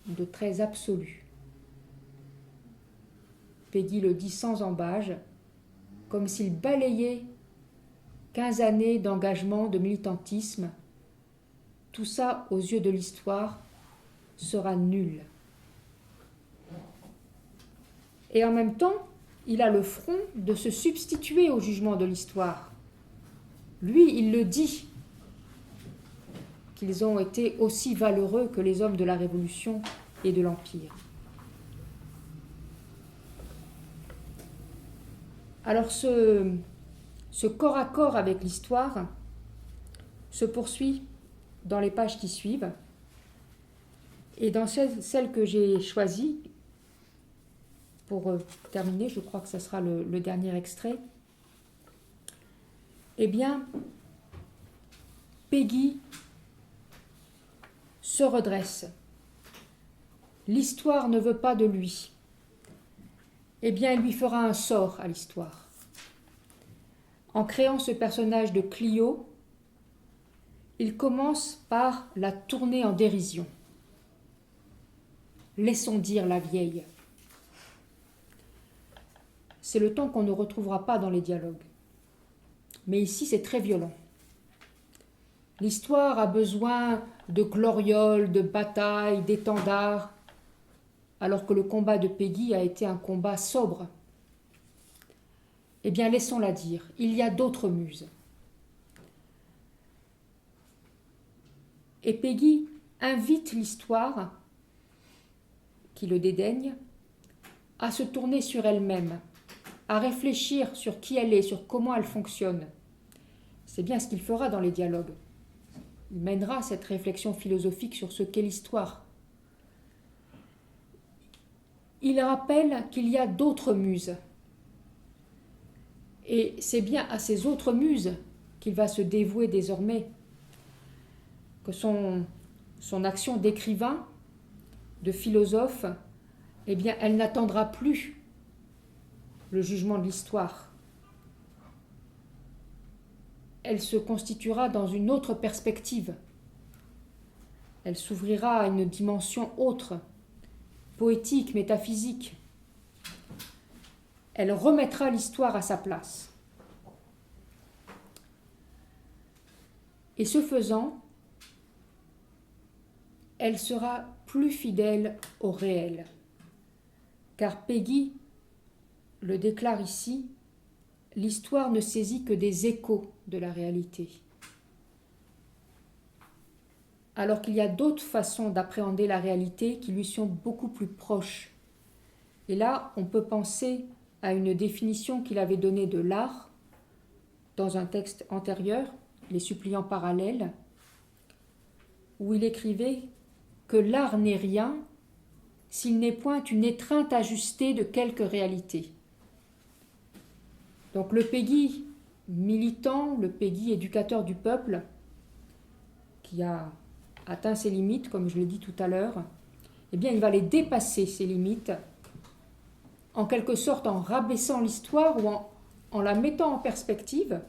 Speaker 1: de très absolu. Peggy le dit sans embâge, comme s'il balayait 15 années d'engagement, de militantisme. Tout ça, aux yeux de l'histoire, sera nul. Et en même temps, il a le front de se substituer au jugement de l'histoire. Lui, il le dit, qu'ils ont été aussi valeureux que les hommes de la Révolution et de l'Empire. Alors ce corps à corps avec l'histoire se poursuit dans les pages qui suivent. Et dans celle que j'ai choisie, pour terminer, je crois que ce sera le dernier extrait, eh bien, Peggy se redresse. L'histoire ne veut pas de lui. Eh bien, elle lui fera un sort à l'histoire. En créant ce personnage de Clio, il commence par la tourner en dérision. Laissons dire la vieille. C'est le ton qu'on ne retrouvera pas dans les dialogues. Mais ici, c'est très violent. L'histoire a besoin de glorioles, de batailles, d'étendards, alors que le combat de Peggy a été un combat sobre. Eh bien, laissons-la dire, il y a d'autres muses. Et Peggy invite l'histoire, qui le dédaigne, à se tourner sur elle-même, à réfléchir sur qui elle est, sur comment elle fonctionne. C'est bien ce qu'il fera dans les dialogues. Il mènera cette réflexion philosophique sur ce qu'est l'histoire. Il rappelle qu'il y a d'autres muses. Et c'est bien à ces autres muses qu'il va se dévouer désormais, que son action d'écrivain, de philosophe, eh bien, elle n'attendra plus le jugement de l'histoire. Elle se constituera dans une autre perspective. Elle s'ouvrira à une dimension autre, poétique, métaphysique. Elle remettra l'histoire à sa place. Et ce faisant, elle sera plus fidèle au réel. Car Peggy le déclare ici, l'histoire ne saisit que des échos de la réalité. Alors qu'il y a d'autres façons d'appréhender la réalité qui lui sont beaucoup plus proches. Et là, on peut penser à une définition qu'il avait donnée de l'art dans un texte antérieur, Les suppliants parallèles, où il écrivait que l'art n'est rien s'il n'est point une étreinte ajustée de quelque réalité. Donc le Peggy militant, le Peggy éducateur du peuple, qui a atteint ses limites, comme je l'ai dit tout à l'heure, eh bien il va les dépasser, ces limites, en quelque sorte en rabaissant l'histoire ou en la mettant en perspective,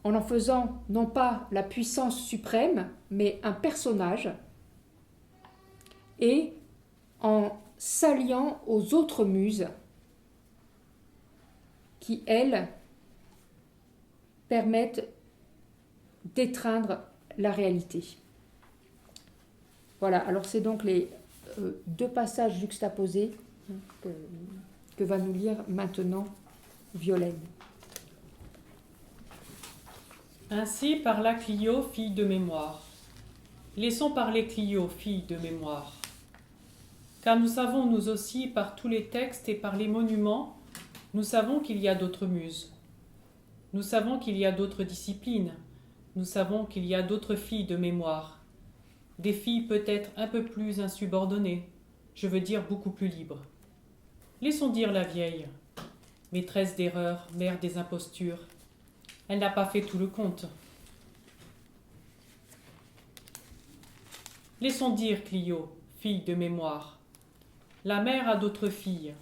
Speaker 1: en faisant non pas la puissance suprême, mais un personnage, et en s'alliant aux autres muses qui, elles, permettent d'étreindre la réalité. Voilà, alors c'est donc les deux passages juxtaposés que va nous lire maintenant Violaine.
Speaker 2: Ainsi parla Clio, fille de mémoire. Laissons parler Clio, fille de mémoire. Car nous savons, nous aussi, par tous les textes et par les monuments, nous savons qu'il y a d'autres muses. Nous savons qu'il y a d'autres disciplines. Nous savons qu'il y a d'autres filles de mémoire. Des filles peut-être un peu plus insubordonnées, je veux dire beaucoup plus libre. Laissons dire la vieille, maîtresse d'erreurs, mère des impostures. Elle n'a pas fait tout le compte. Laissons dire Clio, fille de mémoire. La mère a d'autres filles.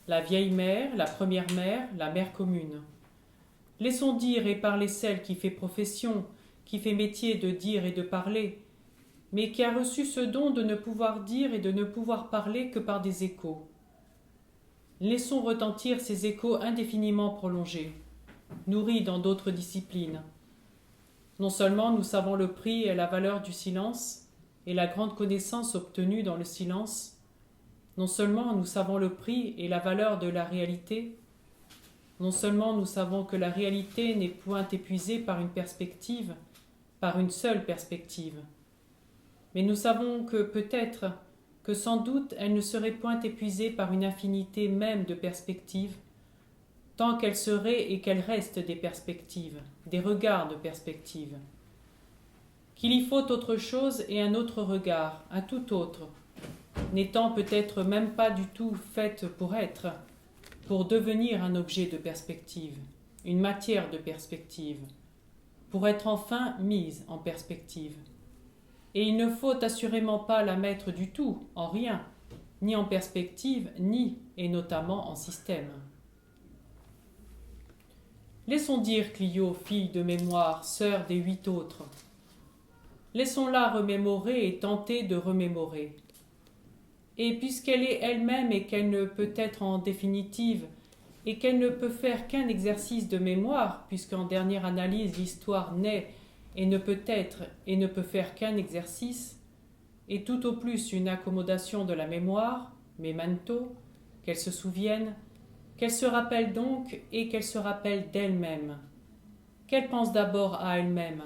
Speaker 2: La vieille mère, la première mère, la mère commune. Laissons dire et parler celle qui fait profession, qui fait métier de dire et de parler, mais qui a reçu ce don de ne pouvoir dire et de ne pouvoir parler que par des échos. Laissons retentir ces échos indéfiniment prolongés, nourris dans d'autres disciplines. Non seulement nous savons le prix et la valeur du silence et la grande connaissance obtenue dans le silence, non seulement nous savons le prix et la valeur de la réalité, non seulement nous savons que la réalité n'est point épuisée par une perspective, par une seule perspective, mais nous savons que peut-être, que sans doute elle ne serait point épuisée par une infinité même de perspectives, tant qu'elle serait et qu'elle reste des perspectives, des regards de perspectives. Qu'il y faut autre chose et un autre regard, un tout autre, n'étant peut-être même pas du tout faite pour être, pour devenir un objet de perspective, une matière de perspective, pour être enfin mise en perspective. Et il ne faut assurément pas la mettre du tout, en rien, ni en perspective, ni, et notamment, en système. Laissons dire Clio, fille de mémoire, sœur des 8 autres. Laissons-la remémorer et tenter de remémorer. Et puisqu'elle est elle-même et qu'elle ne peut être en définitive, et qu'elle ne peut faire qu'un exercice de mémoire, puisqu'en dernière analyse l'histoire naît et ne peut être et ne peut faire qu'un exercice, et tout au plus une accommodation de la mémoire, memento, qu'elle se souvienne, qu'elle se rappelle donc et qu'elle se rappelle d'elle-même, qu'elle pense d'abord à elle-même,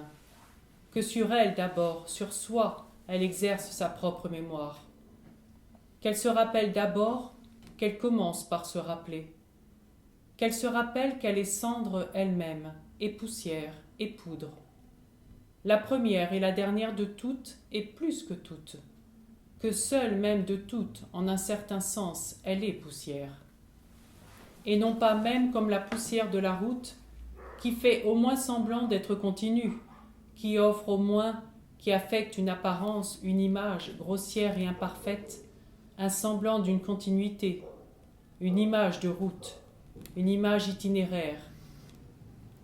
Speaker 2: que sur elle d'abord, sur soi, elle exerce sa propre mémoire, qu'elle se rappelle d'abord, qu'elle commence par se rappeler, qu'elle se rappelle qu'elle est cendre elle-même, et poussière, et poudre, la première et la dernière de toutes, et plus que toutes, que seule même de toutes, en un certain sens, elle est poussière. Et non pas même comme la poussière de la route, qui fait au moins semblant d'être continue, qui offre au moins, qui affecte une apparence, une image grossière et imparfaite, un semblant d'une continuité, une image de route, une image itinéraire,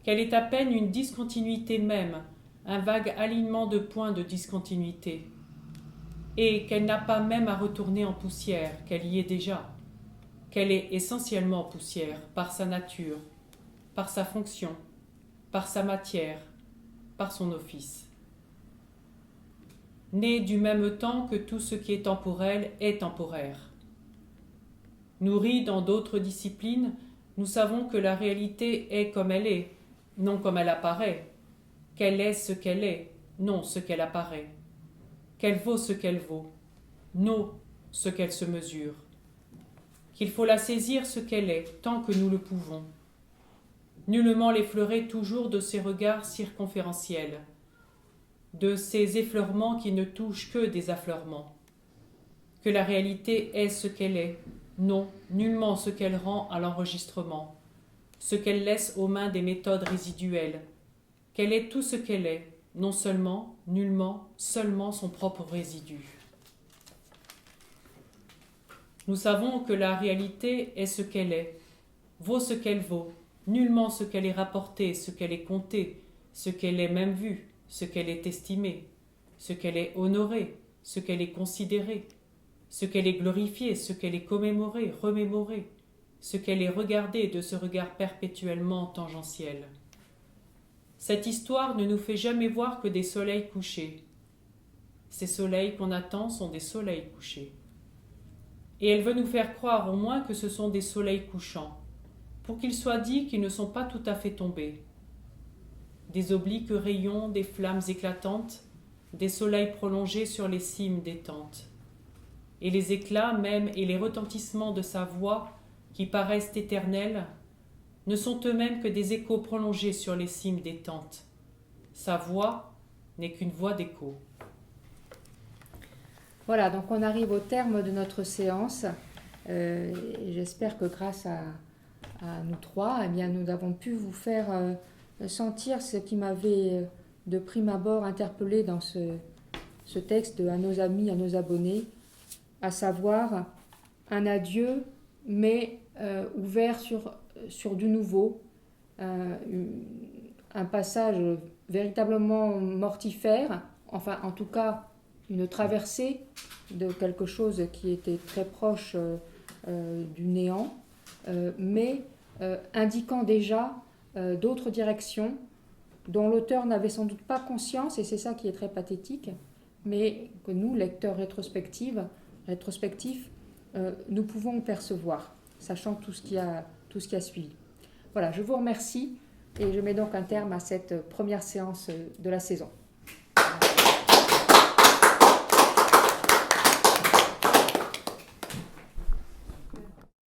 Speaker 2: qu'elle est à peine une discontinuité même, un vague alignement de points de discontinuité, et qu'elle n'a pas même à retourner en poussière, qu'elle y est déjà, qu'elle est essentiellement poussière par sa nature, par sa fonction, par sa matière, par son office. Née du même temps que tout ce qui est temporel est temporaire. Nourrie dans d'autres disciplines, nous savons que la réalité est comme elle est, non comme elle apparaît, qu'elle est ce qu'elle est, non ce qu'elle apparaît, qu'elle vaut ce qu'elle vaut, non ce qu'elle se mesure, qu'il faut la saisir ce qu'elle est, tant que nous le pouvons, nullement l'effleurer toujours de ses regards circonférentiels, de ces effleurements qui ne touchent que des affleurements, que la réalité est ce qu'elle est, non, nullement ce qu'elle rend à l'enregistrement, ce qu'elle laisse aux mains des méthodes résiduelles, qu'elle est tout ce qu'elle est, non seulement, nullement, seulement son propre résidu. Nous savons que la réalité est ce qu'elle est, vaut ce qu'elle vaut, nullement ce qu'elle est rapportée, ce qu'elle est comptée, ce qu'elle est même vue, ce qu'elle est estimée, ce qu'elle est honorée, ce qu'elle est considérée, ce qu'elle est glorifiée, ce qu'elle est commémorée, remémorée, ce qu'elle est regardée de ce regard perpétuellement tangentiel. Cette histoire ne nous fait jamais voir que des soleils couchés. Ces soleils qu'on attend sont des soleils couchés. Et elle veut nous faire croire au moins que ce sont des soleils couchants, pour qu'il soit dit qu'ils ne sont pas tout à fait tombés. Des obliques rayons, des flammes éclatantes, des soleils prolongés sur les cimes des tentes. Et les éclats même et les retentissements de sa voix, qui paraissent éternels, ne sont eux-mêmes que des échos prolongés sur les cimes des tentes. Sa voix n'est qu'une voix d'écho.
Speaker 1: Voilà, donc on arrive au terme de notre séance. Et j'espère que grâce à nous trois, eh bien, nous avons pu vous faire sentir ce qui m'avait de prime abord interpellé dans ce texte de « À nos amis, à nos abonnés », à savoir un adieu, mais ouvert sur du nouveau, un passage véritablement mortifère, enfin en tout cas une traversée de quelque chose qui était très proche du néant, mais indiquant déjà d'autres directions dont l'auteur n'avait sans doute pas conscience, et c'est ça qui est très pathétique, mais que nous, lecteurs rétrospectifs, nous pouvons percevoir, sachant tout ce qui a suivi. Voilà, je vous remercie et je mets donc un terme à cette première séance de la saison.